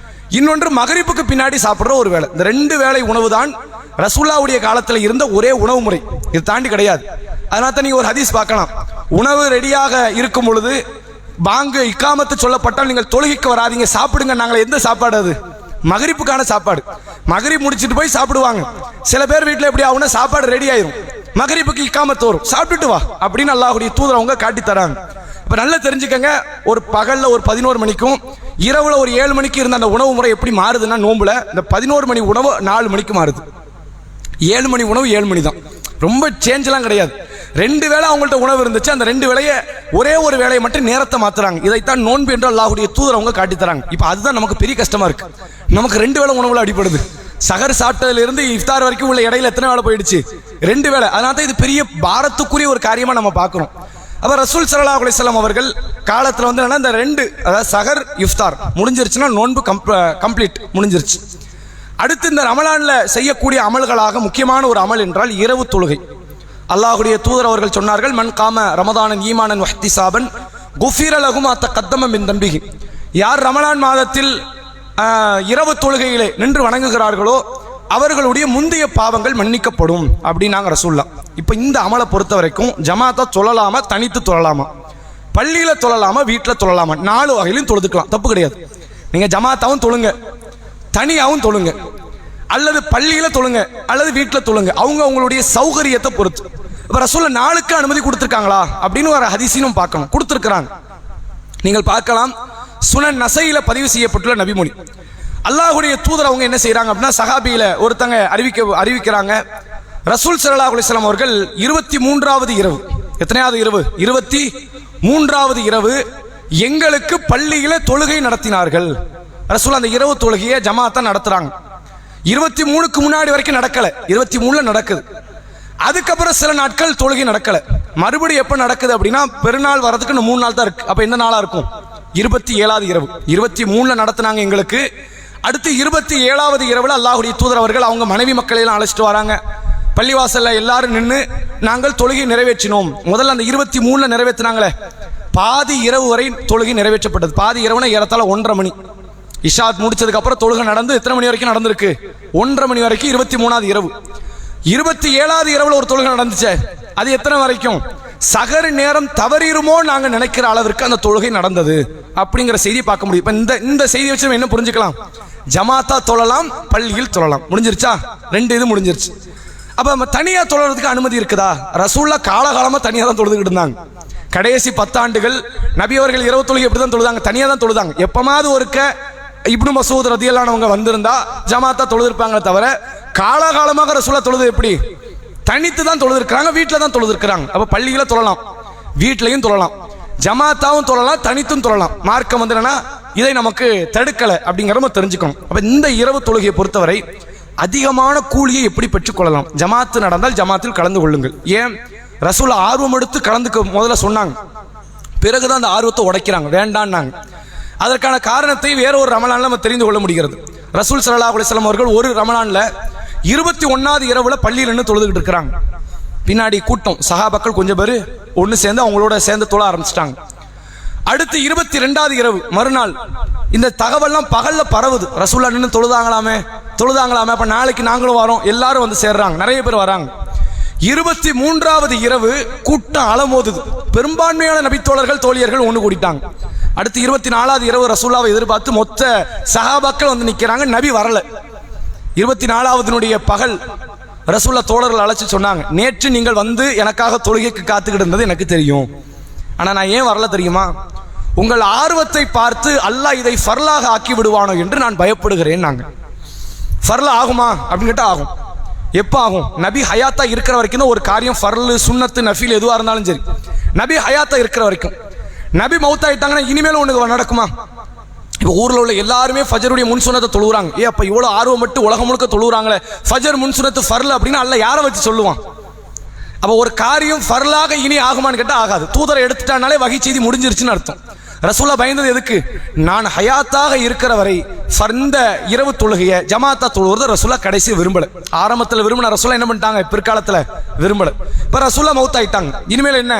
இன்னொன்று மகரிப்புக்கு பின்னாடி சாப்பிட்ற ஒரு வேளை. இந்த 2 வேளை உணவு தான் ரசூல்லாவுடைய காலத்தில் இருந்த ஒரே உணவு முறை. இது தாண்டி கிடையாது. அதனால தான் நீங்க ஒரு ஹதீஸ் பார்க்கலாம், உணவு ரெடியாக இருக்கும் பொழுது பாங்கு இக்காமத்து சொல்லப்பட்டால் நீங்கள் தொழுகைக்கு வராதீங்க, சாப்பிடுங்க. நாங்கள் எந்த சாப்பாடு? அது மகரிப்புக்கான சாப்பாடு. மகரிப் முடிச்சுட்டு போய் சாப்பிடுவாங்க. சில பேர் வீட்டில் எப்படி ஆகுனா, சாப்பாடு ரெடி ஆயிரும், மகரிப்புக்கு இக்காமத்து வரும், சாப்பிட்டுட்டு வா அப்படின்னு அல்லாஹ்வுடைய தூதர் அவங்க காட்டி தராங்க. இப்போ நல்லா தெரிஞ்சுக்கங்க, ஒரு பகல்ல ஒரு 11 மணிக்கும் இரவுல ஒரு 7 மணிக்கு இருந்த அந்த உணவு முறை எப்படி மாறுதுன்னா, நோம்புல இந்த 11 மணி உணவு 4 மணிக்கு மாறுது, 7 மணி உணவு 7 மணி தான். ரொம்ப சேஞ்செல்லாம் கிடையாது. 2 வேளை அவங்கள்ட்ட உணவு இருந்துச்சு, அந்த 2 வேளையை ஒரே ஒரு வேளையை மட்டும் நேரத்தை மாத்துறாங்க. இதைத்தான் நோன்பு என்று அல்லாஹ்வுடைய தூதர் அவங்க காட்டி தராங்க. இப்போ அதுதான் நமக்கு பெரிய கஷ்டமா இருக்கு. நமக்கு 2 வேளை உணவுல அடிப்படுது. சகர் சாப்பிட்டதுல இருந்து இஃப்தார் வரைக்கும் உள்ள இடையில எத்தனை வேளை போயிடுச்சு? 2 வேளை. அதனால தான் இது பெரிய பாரத்துக்குரிய ஒரு காரியமா நம்ம பார்க்கிறோம். அப்ப ரசூல் ஸல்லல்லாஹு அலைஹி வஸல்லம் அவர்கள் காலத்துல வந்து இந்த 2, அதாவது சகர் இஃப்தார் முடிஞ்சிருச்சுன்னா நோன்பு கம்ப்ளீட் முடிஞ்சிருச்சு. அடுத்து இந்த ரமலான்ல செய்யக்கூடிய அமல்களாக முக்கியமான ஒரு அமல் என்றால் இரவு தொழுகை. அல்லாஹ்வுடைய தூதர் அவர்கள் சொன்னார்கள், மன் காம ரமதானன் ஈமானன் வஹ்திசாபன் குஃபிர லஹு மா தகத்தம மின் தம்பிஹி. யார் ரமலான் மாதத்தில் இரவு தொழுகையிலே நின்று வணங்குகிறார்களோ அவர்களுடைய முந்தைய பாவங்கள் மன்னிக்கப்படும் அப்படின்னாங்க ரசூல்லா. இப்போ இந்த அமலை பொறுத்த வரைக்கும் ஜமாத்தா தொழலாமா, தனித்து தொழலாமா, பள்ளியில தொழலாமா, வீட்டில் தொழலாமா, 4 வகையிலும் தொழுதுக்கலாம், தப்பு கிடையாது. நீங்க ஜமாத்தாவும் தொழுங்க, தனியாவும் தொழுங்க, அல்லது பள்ளியில தொழுங்க, அல்லது வீட்டில் தொழுங்க, அவங்க அவங்களுடைய சௌகரியத்தை பொறுத்து. இப்போ ரசூல்லா 4க்கு அனுமதி கொடுத்துருக்காங்களா அப்படின்னு ஒரு ஹதீஸையும் பார்க்கணும், கொடுத்துருக்கிறாங்க. நீங்கள் பார்க்கலாம், சுனன் நசையில பதிவு செய்யப்பட்டுள்ள நபிமொழி. அல்லாஹ்வுடைய தூதர் அவங்க என்ன செய்யறாங்க அப்படின்னா, சஹாபியில ஒருத்தங்க அறிவிக்கிறாங்க, ரசூல் ஸல்லல்லாஹு அலைஹி வஸல்லம் அவர்கள் 23வது இரவு, எத்தனையாவது இரவு? 23வது இரவு எங்களுக்கு பள்ளியில தொழுகை நடத்தினார்கள். ரசூல் அந்த இரவு தொழுகையை ஜமாத்தா நடத்துறாங்க. 23க்கு முன்னாடி வரைக்கும் நடக்கல, 23ல நடக்குது. அதுக்கப்புறம் சில நாட்கள் தொழுகை நடக்கல. மறுபடியும் எப்ப நடக்குது அப்படின்னா, பெருநாள் வரதுக்கு 3 நாள் தான் இருக்கு. அப்ப எந்த நாளா இருக்கும்? 27வது இரவு. 23ல நடத்தினாங்க எங்களுக்கு. அடுத்து 27வது இரவுல அல்லாஹ்வுடைய தூதர் அவர்கள் அவங்க மனைவி மக்களை எல்லாம் அழைச்சிட்டு வராங்க. பள்ளிவாசல்ல எல்லாரும் நின்று நாங்கள் தொழுகை நிறைவேற்றினோம். முதல்ல அந்த 23ல நிறைவேற்றினாங்களே, பாதி இரவு வரை தொழுகை நிறைவேற்றப்பட்டது. பாதி இரவுனா ஏறத்தாழ 1:30 மணி. இஷாத் முடிச்சதுக்கு அப்புறம் தொழுகை நடந்து எத்தனை மணி வரைக்கும் நடந்திருக்கு? 1:30 மணி வரைக்கும். 23வது இரவு. 27வது இரவுல ஒரு தொழுகை நடந்துச்சு. அது எத்தனை வரைக்கும்? சகர் நேரம் தவறிருமோ நாங்க நினைக்கிற அளவிற்கு அந்த தொழுகை நடந்தது அப்படிங்கிற செய்தி பார்க்க முடியும். இப்ப இந்த செய்தி வச்சு நம்ம என்ன புரிஞ்சுக்கலாம்? ஜமாத்தா தொழலாம், பள்ளியில் தொழலாம். முடிஞ்சிருச்சா? 2 இது முடிஞ்சிருச்சு. அப்ப தனியா தொழறதுக்கு அனுமதி இருக்குதா? ரசூல்லா காலகாலமா தனியா தான் தொழுதுகிட்டு இருந்தாங்க. கடைசி 10 ஆண்டுகள் நபி அவர்கள் இரவு தொழுகை எப்படிதான் தொழுதாங்க? தனியா தான் தொழுதாங்க. எப்பமாவது ஒருக்க இப்னு மசூத் ரதியல்லானவங்க வந்திருந்தா ஜமாத்தா தொழுதிருப்பாங்க தவிர, காலகாலமாக ரசூலா தொழுது எப்படி? தனித்து தான் தொழுது இருக்கிறாங்க, வீட்டில் தான் தொழுது இருக்கிறாங்க. அப்ப பள்ளியில தொழலாம், வீட்லையும் தொழலாம், ஜமாத்தாவும் தொழலாம், தனித்தும் தொழலாம். மார்க்கம் வந்து என்னன்னா இதை நமக்கு தடுக்கலை அப்படிங்கிறத தெரிஞ்சுக்கணும். அப்ப இந்த இரவு தொழுகையை பொறுத்தவரை அதிகமான கூலியை எப்படி பெற்றுக்கொள்ளலாம்? ஜமாத்து நடந்தால் ஜமாத்தில் கலந்து கொள்ளுங்கள். ஏன் ரசூல் ஆர்வம் எடுத்து கலந்துக்க முதல்ல சொன்னாங்க, பிறகுதான் அந்த ஆர்வத்தை உடைக்கிறாங்க, வேண்டான்னாங்க. அதற்கான காரணத்தை வேற ஒரு ரமலான்ல நம்ம தெரிந்து கொள்ள முடிகிறது. ரசூல் ஸல்லல்லாஹு அலைஹி வஸல்லம் அவர்கள் ஒரு ரமலான்ல 21வது இரவுல பள்ளியில் நின்று தொழுதுகிட்டு இருக்கிறாங்க. பின்னாடி கூட்டம் சஹாபாக்கள் கொஞ்சம் பேர் ஒன்று சேர்ந்து அவங்களோட சேர்ந்து தொழ ஆரம்பிச்சிட்டாங்க. அடுத்து 22வது இரவு மறுநாள் இந்த தகவல்லாம் பகல்ல பரவுது. ரசூல்லா நின்று தொழுதாங்களாமே. அப்ப நாளைக்கு நாங்களும் வரோம், எல்லாரும் வந்து சேர்றாங்க, நிறைய பேர் வராங்க. 23வது இரவு கூட்டம் அலமோதுது. பெரும்பான்மையான நபித்தோழர்கள் தோழியர்கள் ஒன்று கூடிட்டாங்க. அடுத்து 24வது இரவு ரசூல்லாவை எதிர்பார்த்து மொத்த சஹாபாக்கள் வந்து நிக்கிறாங்க. நபி வரல. 24வது பகல் ரசூல்லா தோழர்கள் அழைச்சு சொன்னாங்க, நேற்று நீங்கள் வந்து எனக்காக தொழுகைக்கு காத்துக்கிட்டு இருந்தது எனக்கு தெரியும், ஆனா நான் ஏன் வரல தெரியுமா? உங்கள் ஆர்வத்தை பார்த்து அல்லாஹ் இதை ஃபர்லாக ஆக்கி விடுவானோ என்று நான் பயப்படுகிறேன். நாங்கள் ஃபர்லா ஆகுமா அப்படின்னு கேட்டால் ஆகும். எப்போ ஆகும்? நபி ஹயாத்தா இருக்கிற வரைக்கும் தான் ஒரு காரியம் ஃபர்லு சுன்னத்து நஃபில் எதுவாக இருந்தாலும் சரி, நபி ஹயாத்தா இருக்கிற வரைக்கும். நபி மௌத்தாயிட்டாங்கன்னா இனிமேல் ஒன்று நடக்குமா? இப்போ ஊரில் உள்ள எல்லாருமே ஃபஜருடைய முன் சுன்னத்தை தொழுகிறாங்க. அப்போ இவ்வளோ ஆர்வம் மட்டும் உலகம் முழுக்க தொழுகிறாங்களே, ஃபஜர் முன் சுன்னத்து ஃபர்லு அப்படின்னு அல்ல யாரை வச்சு சொல்லுவான்? அப்போ ஒரு காரியம் ஃபர்லாக இனி ஆகுமான்னு கேட்டால் ஆகாது. தூதரை எடுத்துட்டானாலே வகை செய்தி முடிஞ்சிருச்சுன்னு அர்த்தம். ரசூலா பயந்தது எதுக்கு? நான் ஹயாத்தாக இருக்கிற வரை இந்த இரவு தொழுகைய ஜமாத்தா தொழுவது ரசூலா கடைசி விரும்பல. ஆரம்பத்தில் விரும்பின ரசூலா என்ன பண்ணிட்டாங்க? பிற்காலத்தில் விரும்பல. இப்ப ரசூலா மௌத்தாயிட்டாங்க. இனிமேல் என்ன?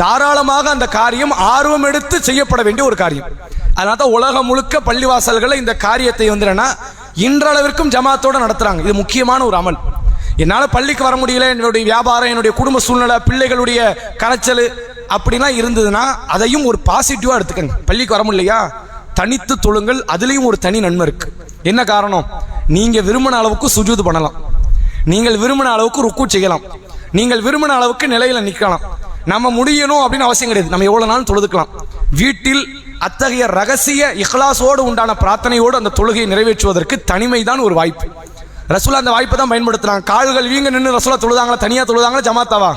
தாராளமாக அந்த காரியம் ஆர்வம் எடுத்து செய்யப்பட வேண்டிய ஒரு காரியம். அதனால தான் உலகம் முழுக்க பள்ளிவாசல்களை இந்த காரியத்தை இன்றளவிற்கும் ஜமாத்தோட நடத்துறாங்க. இது முக்கியமான ஒரு அமல். என்னால் பள்ளிக்கு வர முடியல, என்னுடைய வியாபாரம், என்னுடைய குடும்ப சூழ்நிலை, பிள்ளைகளுடைய கரைச்சல் அப்படிலாம் இருந்ததுன்னா அதையும் ஒரு பாசிட்டிவா எடுத்துக்கங்க. பள்ளிக்கு வர முடியலையா, தனித்து தொழுங்கள். அதுலேயும் ஒரு தனி நன்மை இருக்கு. என்ன காரணம்? நீங்க விரும்பின அளவுக்கு சுஜூது பண்ணலாம், நீங்கள் விரும்பின அளவுக்கு ருக்கு செய்யலாம், நீங்கள் விரும்பின அளவுக்கு நிலையில நிற்கலாம். நம்ம முடியணும் அப்படின்னு அவசியம் கிடையாது. நம்ம எவ்வளவு நாள் தொழுதுக்கலாம். வீட்டில் அத்தகைய ரகசிய இஹ்லாஸோடு உண்டான பிரார்த்தனையோடு அந்த தொழுகையை நிறைவேற்றுவதற்கு தனிமைதான் ஒரு வாய்ப்பு. ரசூலா அந்த வாய்ப்பை தான் பயன்படுத்துறாங்க. கால்கள் வீங்க நின்று ரசூலா தொழுதாங்களா? தனியா தொழுதாங்களா? ஜமாத்தாவா?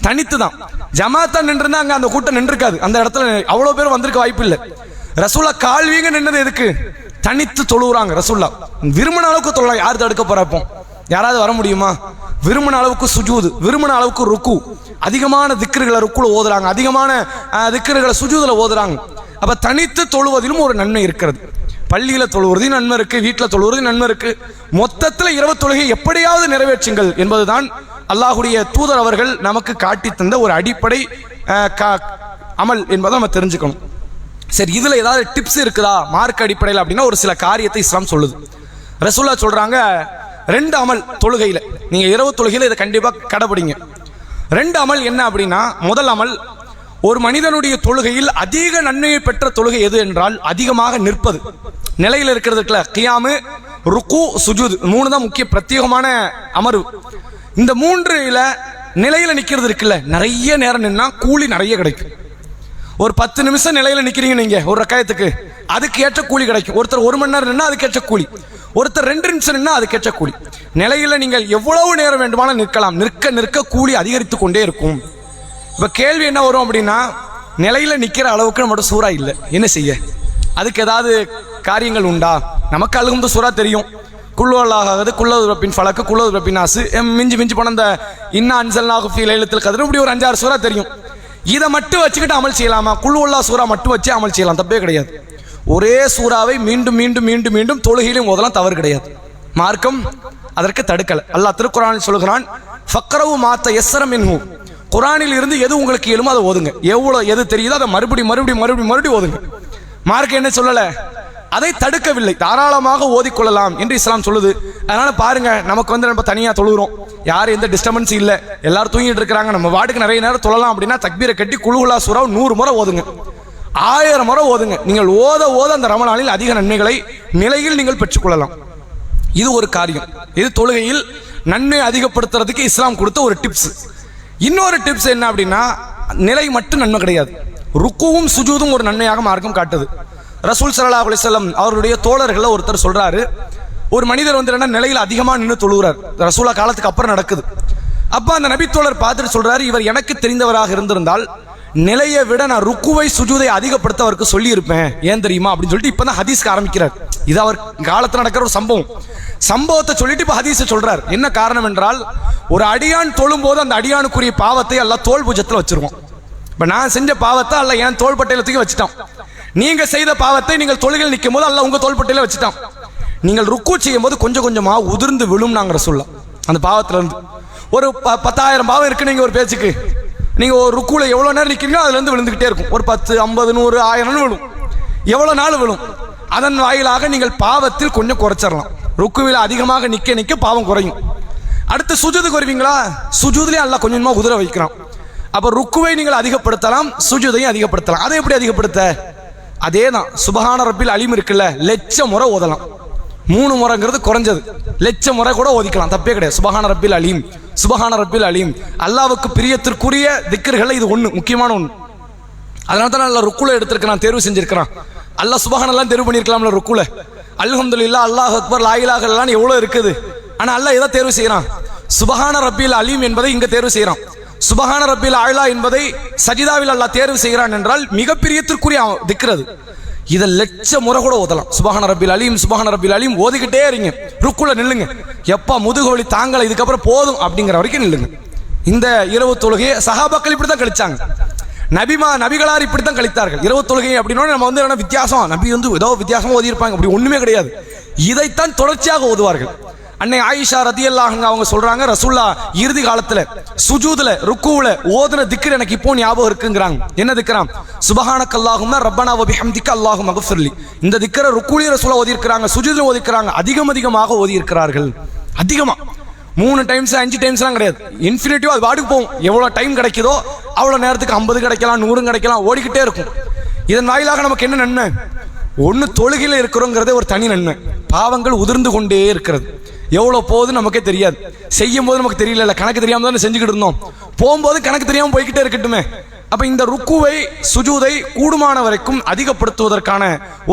தனித்து தான். ஜமாத்தா நின்றுனா அங்க அந்த கூட்டம் நின்றுக்காது. அந்த இடத்துல அவ்வளவு பேர் வந்திருக்க வாய்ப்பு இல்லை. ரசூலா கால் வீங்க நின்னது எதுக்கு? தனித்து தொழுகிறாங்க. ரசூலா விரும்பின அளவுக்கு தொழலாம். யார் தடுக்க போறப்போ? யாராவது வர முடியுமா? விரும்பின அளவுக்கு சுஜூது, விரும்பின அளவுக்கு ருக்கு, அதிகமான திக்ருகளை ருக்குல ஓதுறாங்க, அதிகமான திக்ருகளை சுஜூதுல ஓதுறாங்க. அப்ப தனித்து தொழுவதிலும் ஒரு நன்மை இருக்கிறது. பள்ளியில தொழுவதையும் நன்மை இருக்கு, வீட்டில் தொழுவதையும் நன்மை இருக்கு. மொத்தத்தில் இரவு தொழுகை எப்படியாவது நிறைவேற்றுங்கள் என்பதுதான் அல்லாஹுடைய தூதர் அவர்கள் நமக்கு காட்டி தந்த ஒரு அடிப்படை அமல் என்பதை நம்ம தெரிஞ்சுக்கணும். சரி, இதுல ஏதாவது டிப்ஸ் இருக்குதா மார்க் அடிப்படையில் அப்படின்னா ஒரு சில காரியத்தை இஸ்லாம் சொல்லுது. ரசூல்லா சொல்றாங்க, 2 அமல் தொழுகையில, நீங்க இரவு தொழுகையில இதை கண்டிப்பா கடைபிடிங்க. 2 அமல் என்ன அப்படின்னா, முதல் அமல், ஒரு மனிதனுடைய தொழுகையில் அதிக நன்மையை பெற்ற தொழுகை எது என்றால் அதிகமாக நிற்பது, நிலையில் இருக்கிறது இருக்குல்ல, கியாமு, ருக்கு, சுஜூத், 3 தான் முக்கிய பிரத்யேகமான அமர்வு. இந்த 3ல நிலையில நிக்கிறது இருக்குல்ல, நிறைய நேரம் நின்னா கூலி நிறைய கிடைக்கும். ஒரு 10 நிமிஷம் நிலையில நிக்கிறீங்க நீங்க ஒரு ரக்காயத்துக்கு, அதுக்கு ஏற்ற கூலி கிடைக்கும். ஒருத்தர் 1 மணி நேரம் நின்னா அதுக்கு ஏற்ற கூலி, ஒருத்தர் 2 நிமிஷம் நின்னா அதுக்கு ஏற்ற கூலி. நிலையில நீங்கள் எவ்வளவு நேரம் வேண்டுமானாலும் நிற்கலாம், நிற்க நிற்க கூலி அதிகரித்து கொண்டே இருக்கும். இப்ப கேள்வி என்ன வரும் அப்படின்னா, நிலையில நிக்கிற அளவுக்கு நம்மளோட சூறா இல்லை, என்ன செய்ய? அதுக்கு ஏதாவது காரியங்கள் உண்டா? நமக்கு அழுகுந்த சூறா தெரியும், குள்ளுவல்லாகாது, குள்ளதுரப்பின் ஃபலக்கு, குள்ளதுரப்பின் நாசு, மிஞ்சி மிஞ்சி போன இந்த இன்னா அன்சல்நாஹு ஃபீ லைலத்துல் கத்ர், இப்படி ஒரு 5-6 சூறா தெரியும். இதை மட்டும் வச்சுக்கிட்டு அமல் செய்யலாமா? குள்ளுவல்லா சூறா மட்டும் வச்சு அமல் செய்யலாம், தப்பே கிடையாது. ஒரே சூறாவை மீண்டும் மீண்டும் மீண்டும் மீண்டும் தொழுகையிலும் ஓதலாம், தவறு கிடையாது. மார்க்கம் அதற்கு தடுக்கல. அல்லாஹ் திருக்குர்ஆனில் சொல்கிறான், ஃபக்ரவு மாத்த யஸ்ஸர மின்ஹு, குர்ஆனில் இருந்து எது உங்களுக்கு இயலுமோ அதை ஓதுங்க. எவ்வளவு எது தெரியுதோ அதை மறுபடியும் ஓதுங்க. மார்க்கம் என்ன சொல்லல, அதை தடுக்கவில்லை, தாராளமாக ஓதிக்கொள்ளலாம் என்று இஸ்லாம் சொல்லுது. அதனால பாருங்க, நமக்கு நம்ம தனியா தொழுகிறோம், யாரும் எந்த டிஸ்டர்பன்ஸ் இல்லை, எல்லாரும் தூங்கிட்டு இருக்கிறாங்க, நம்ம வாட்டுக்கு நிறைய நேரம் தொழலாம் அப்படின்னா தக்பீரை கட்டி குல்ஹுவல்லா சூரா 100 முறை ஓதுங்க, 1000 முறை ஓதுங்க. நீங்கள் ஓத அந்த ரமலானில் அதிக நன்மைகளை நிலையில் நீங்கள் பெற்றுக்கொள்ளலாம். இது ஒரு காரியம். இது தொழுகையில் நன்மை அதிகப்படுத்துறதுக்கு இஸ்லாம் கொடுத்த ஒரு டிப்ஸ். இன்னொரு டிப்ஸ் என்ன அப்படின்னா, நிலை மட்டும் நன்மை கிடையாது, ருக்குவும் சுஜூதும் ஒரு நன்மையாக மார்க்கம் காட்டுது. ரசூல் ஸல்லல்லாஹு அலைஹி வஸல்லம் அவருடைய தோழர்கள் ஒருத்தர் சொல்றாரு, ஒரு மனிதர் வந்து நிலையில் அதிகமாக நின்று தொழுகிறார், ரசூலா காலத்துக்கு அப்புறம் நடக்குது. அப்ப அந்த நபி தோழர் பார்த்துட்டு சொல்றாரு, இவர் எனக்கு தெரிந்தவராக இருந்திருந்தால் நிலையை விட நான் ருக்குவை சுஜூதை அதிகப்படுத்த அவருக்கு சொல்லி இருப்பேன், ஏன் தெரியுமா அப்படின்னு சொல்லிட்டு இப்பதான் ஹதீஸ்க்கு ஆரம்பிக்கிறார். இது அவர் காலத்தில் நடக்கிற ஒரு சம்பவத்தை சொல்லிட்டு இப்ப ஹதீஸை சொல்றார். என்ன காரணம் என்றால், ஒரு அடியான் தொழும் போது அந்த அடியானுக்குரிய பாவத்தை அல்லாஹ் தோல் பூஜத்துல வச்சிருவோம். இப்ப நான் செஞ்ச பாவத்தை அல்லாஹ் என் தோல் பட்டையில தூக்கி வச்சுட்டான். நீங்க செய்த பாவத்தை நீங்கள் தொழுகையில் நிற்கும் போது அல்லாஹ் உங்க தோல் பட்டையில வச்சுட்டான். நீங்கள் ருக்கு செய்யும் போது கொஞ்சம் கொஞ்சமா உதிர்ந்து விழும். நாங்க சொல்லலாம் அந்த பாவத்துல இருந்து ஒரு 10,000 பாவம் இருக்கு. நீங்க ஒரு பேச்சுக்கு நீங்க ஒரு ருக்குல எவ்வளவு நேரம் நிக்கிறீங்களோ அதுல இருந்து விழுந்துகிட்டே இருக்கும். ஒரு 10, 50, 100, 1000 விழும். எவ்வளவு நாள் விழும்? அதன் வாயிலாக நீங்கள் பாவத்தில் கொஞ்சம் குறைச்சிடலாம். ருக்குவில் அதிகமாக நிக்க நிக்க பாவம் குறையும். அடுத்து சுஜூதுக்கு வருவீங்களா, சுஜூதுலயே அல்லாஹ் கொஞ்சமா உதிர வைக்கிறான். அப்ப ருக்குவை நீங்கள் அதிகப்படுத்தலாம், சுஜூதையும் அதிகப்படுத்தலாம். அதை எப்படி அதிகப்படுத்த? அதேதான், சுபஹான ரப்பில் அலீம் இருக்குல்ல, 1,00,000 முறை ஓதலாம். 3 முறைங்கிறது குறைஞ்சது, 1,00,000 முறை கூட ஓதிக்கலாம், தப்பே கிடையாது. சுபஹான ரப்பில் அலீம், சுபஹான ரப்பில் அலீம், அல்லாஹ்வுக்கு பிரியத்திற்குரிய திக்ருகள் இது ஒண்ணு, முக்கியமான ஒண்ணு. அதனால தான் நல்ல ருக்குல எடுத்திருக்கிறான், தேர்வு செஞ்சிருக்கிறான். அல்லாஹ் சுப்ஹானல்லாஹ் தேர்வு பண்ணியிருக்கலாம்ல ருக்குல. அல்ஹம்துலில்லாஹ், அல்லாஹ் அக்பர், லா இலாஹ இல்லல்லாஹ் எவ்வளவு இருக்குது. ஆனா அல்லாஹ் எதை தேர்வு செய்யறான்? சுப்ஹான ரப்பில் அலீம் என்பதை இங்க தேர்வு செய்யறான். சுப்ஹான ரப்பில் அலா என்பதை சஜிதாவில் அல்லாஹ் தேர்வு செய்கிறான் என்றால் மிக பிரியத்திற்குரிய திக்கிறது. இதை லட்ச முறை கூட ஓதலாம். சுப்ஹான ரப்பில் அலீம், சுப்ஹான ரப்பில் அலீம் ஓதிக்கிட்டே இருங்க. ருக்குல நில்லுங்க. எப்பா முதுகு வலி தாங்கல, இதுக்கப்புறம் போதும் அப்படிங்கிற வரைக்கும் நில்லுங்க. இந்த இரவு தொழுகையை சஹாபாக்கள் இப்படித்தான் கழிச்சாங்க. நபிகளார் இப்படித்தான் கழித்தார்கள் இரவு தொழுகை. அப்படின்னா நம்ம என்ன வித்தியாசம், நபி ஏதோ வித்தியாசமா ஓதி இருப்பாங்க, அப்படி ஒண்ணுமே கிடையாது. இதைத்தான் தொடர்ச்சியாக ஓதுவார்கள். அன்னை ஆயிஷா ரதியல்லாஹு அன்ஹா அவங்க சொல்றாங்க, ரசூலுல்லாஹ் இறுதி காலத்துல சுஜூதுல ருக்குவுல ஓதுன திக்ர் எனக்கு இப்போ ஞாபகம் இருக்குங்கறாங்க. என்ன திக்ராம்? சுப்ஹானக்கல்லாஹும்ம ரப்பனா வ பிஹம்திக அல்லாஹும்ம அக்ஃபிர்லி. இந்த திக்ரை ருக்குல ரசூலுல்லாஹ் ஓதி இருக்காங்க, சுஜூதுல ஓதி இருக்காங்க, அதிகமாக ஓதி இருக்கிறார்கள். அதிகமா 3 டைம்ஸ் 5 டைம்ஸ்லாம் கிடையாது, இன்ஃபினிட்டிவா அது பாட்டுக்கு போகும். எவ்வளவு டைம் கிடைக்குதோ அவ்வளவு நேரத்துக்கு 50 கிடைக்கலாம், 100 கிடைக்கலாம், ஓடிக்கிட்டே இருக்கும். இதன் வாயிலாக நமக்கு என்ன நன்மை? ஒன்னு தொழுகையில இருக்கிறோங்கிறதே ஒரு தனி நன்மை. பாவங்கள் உதிர்ந்து கொண்டே இருக்கிறது. எவ்வளவு போகுது நமக்கே தெரியாது. செய்யும் போது நமக்கு தெரியல, கணக்கு தெரியாம தான் செஞ்சுக்கிட்டு இருந்தோம். போகும்போது கணக்கு தெரியாம போய்கிட்டே இருக்கட்டுமே. அப்ப இந்த ருக்குவை சுஜூதை கூடுமான வரைக்கும் அதிகப்படுத்துவதற்கான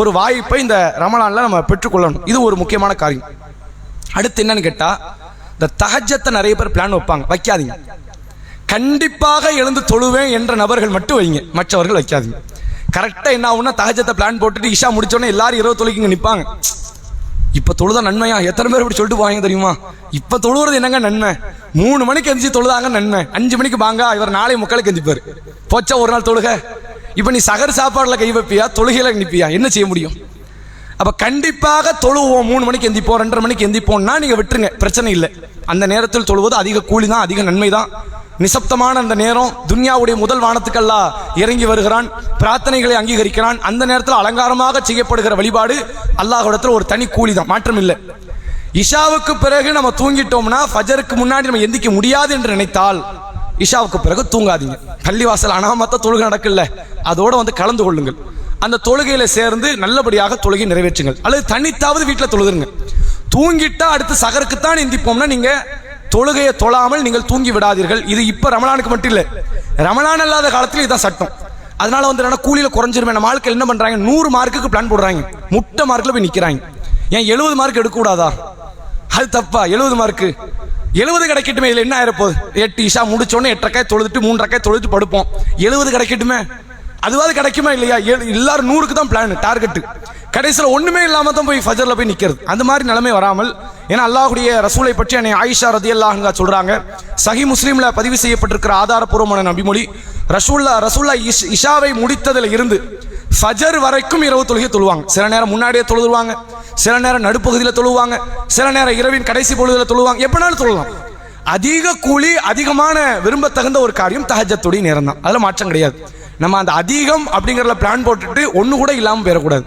ஒரு வாய்ப்பை இந்த ரமலான்ல நம்ம பெற்றுக்கொள்ளணும். இது ஒரு முக்கியமான காரியம். அடுத்து என்னன்னு கேட்டா, இந்த தஹஜ்ஜத்தை நிறைய பேர் பிளான் வைக்காதீங்க. கண்டிப்பாக எழுந்து தொழுவேன் என்ற நபர்கள் மட்டும் வைங்க, மற்றவர்கள் வைக்காதீங்க. கரெக்டா என்ன ஆகும்னா, தஹஜ்ஜத்தை பிளான் போட்டுட்டு இஷா முடிச்சோடனே எல்லாரும் இரவு தொழுகைங்க நிற்பாங்க. இப்ப தொழுதா நன்மையா? எத்தனை பேர் இப்படி சொல்லிட்டு போவாங்க தெரியுமா? இப்ப தொழுவது என்னங்க நன்மை? 3 மணிக்கு எந்திரிச்சு தொழுதாங்க நன்மை, 5 மணிக்கு வாங்க, இவர் 4:45 எந்திப்பாரு. போச்சா ஒரு நாள் தொழுக. இப்ப நீ சகர் சாப்பாடுல கை வைப்பியா, தொழுகையில நிற்பியா? என்ன செய்ய முடியும்? அப்ப கண்டிப்பாக தொழுவோம். 3 மணிக்கு எந்திப்போம், 2:30 மணிக்கு எந்திப்போம்னா நீங்க விட்டுருங்க, பிரச்சனை இல்லை. அந்த நேரத்தில் தொழுவது அதிக கூலி தான், அதிக நன்மை தான். நிசப்தமான அந்த நேரம், துன்யாவுடைய முதல் வானத்துக்கெல்லாம் இறங்கி வருகிறான், பிரார்த்தனைகளை அங்கீகரிக்கிறான். அந்த நேரத்தில் அலங்காரமாக செய்யப்படுகிற வழிபாடு அல்லாஹ்விடத்தில் ஒரு தனி கூலி தான், மாற்றம் இல்லை. இஷாவுக்கு பிறகு நம்ம தூங்கிட்டோம்னா ஃபஜருக்கு முன்னாடி நம்ம எந்திக்க முடியாது என்று நினைத்தால் இஷாவுக்கு பிறகு தூங்காதீங்க. பள்ளிவாசல் அனாமத்த தொழுகை நடக்கல, அதோட கலந்து கொள்ளுங்கள். அந்த தொழுகையில சேர்ந்து நல்லபடியாக தொழுகை நிறைவேற்றுங்கள். அல்லது தனித்தாவது வீட்டில் தொழுதுருங்க. தூங்கிட்டா அடுத்து சகருக்குத்தான் எந்திப்போம்னா நீங்க தொழுகையை தொழாமல் நீங்கள் தூங்கி விடாதீர்கள். இது இப்ப ரமலானுக்கு மட்டும் இல்லை, ரமலான் அல்லாத காலத்தில் இதுதான் சட்டம். அதனால கூலியில குறைஞ்சிருமே. நம்ம ஆட்கள் என்ன பண்றாங்க, 100 மார்க்குக்கு பிளான் போடுறாங்க, முட்டை மார்க்ல போய் நிக்கிறாங்க. ஏன் 70 மார்க் எடுக்க கூடாதா? அது தப்பா? 70 மார்க்கு 70 கிடைக்கட்டுமே. இதுல என்ன ஆயிரப்போகுது? 8 இஷா முடிச்சோடனே 8 ரக்காய் தொழுதுட்டு 3 ரக்காய் தொழுதுட்டு படுப்போம். 70 கிடைக்கட்டுமே. அதுவாது கிடைக்குமா இல்லையா? எல்லாரும் 100க்கு தான் பிளான், டார்கெட். கடைசியில் ஒண்ணுமே இல்லாம தான் போய் ஃபஜர்ல போய் நிக்கிறது. அந்த மாதிரி நிலைமை வராமல், ஏன்னா அல்லாஹ்வுடைய ரசூலை பற்றி அன்னை ஆயிஷா ரதியல்லாஹு அன்ஹா சொல்றாங்க, சஹீஹ் முஸ்லிம்ல பதிவு செய்யப்பட்டிருக்கிற ஆதாரபூர்வமான நபிமொழி, ரசூலுல்லாஹ் இஷாவை முடித்ததுல இருந்து ஃபஜர் வரைக்கும் இரவு தொழுகை தொழுவாங்க. சில நேரம் முன்னாடியே தொழுவாங்க, சில நேரம் நடுப்பகுதியில் தொழுவாங்க, சில நேரம் இரவின் கடைசி பொழுதுல தொழுவாங்க. எப்பனாலும் தொழலாம். அதிக கூலி, அதிகமான விரும்பத்தகுந்த ஒரு காரியம் தஹஜ்ஜத்துடைய நேரம் தான், அதுல மாற்றம் கிடையாது. நம்ம அந்த அதிகம் அப்படிங்கறத பிளான் போட்டுட்டு ஒண்ணு கூட இல்லாம போயிடக்கூடாது.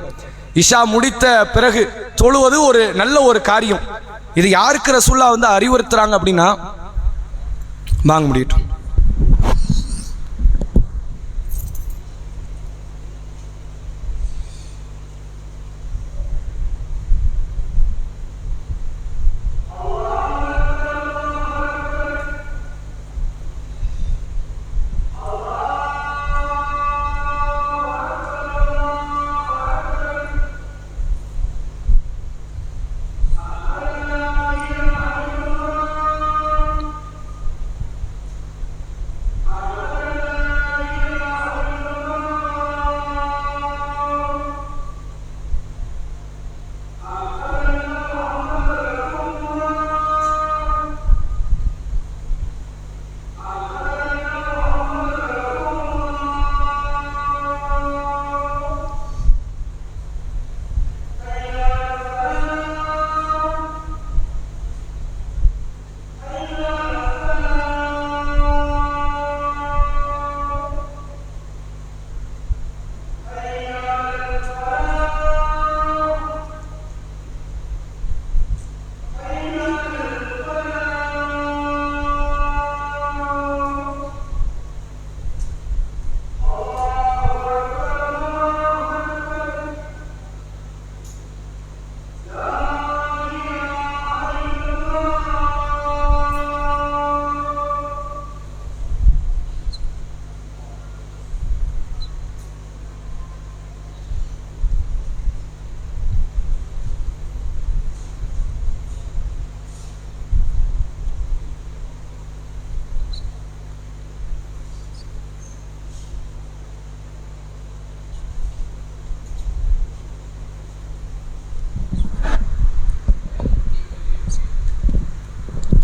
இஷா முடித்த பிறகு தொழுவது ஒரு நல்ல ஒரு காரியம். இது யாருக்கு ரசூலுல்லாஹ் அறிவுறுத்துறாங்க அப்படின்னா, வாங்க முடியட்டும்.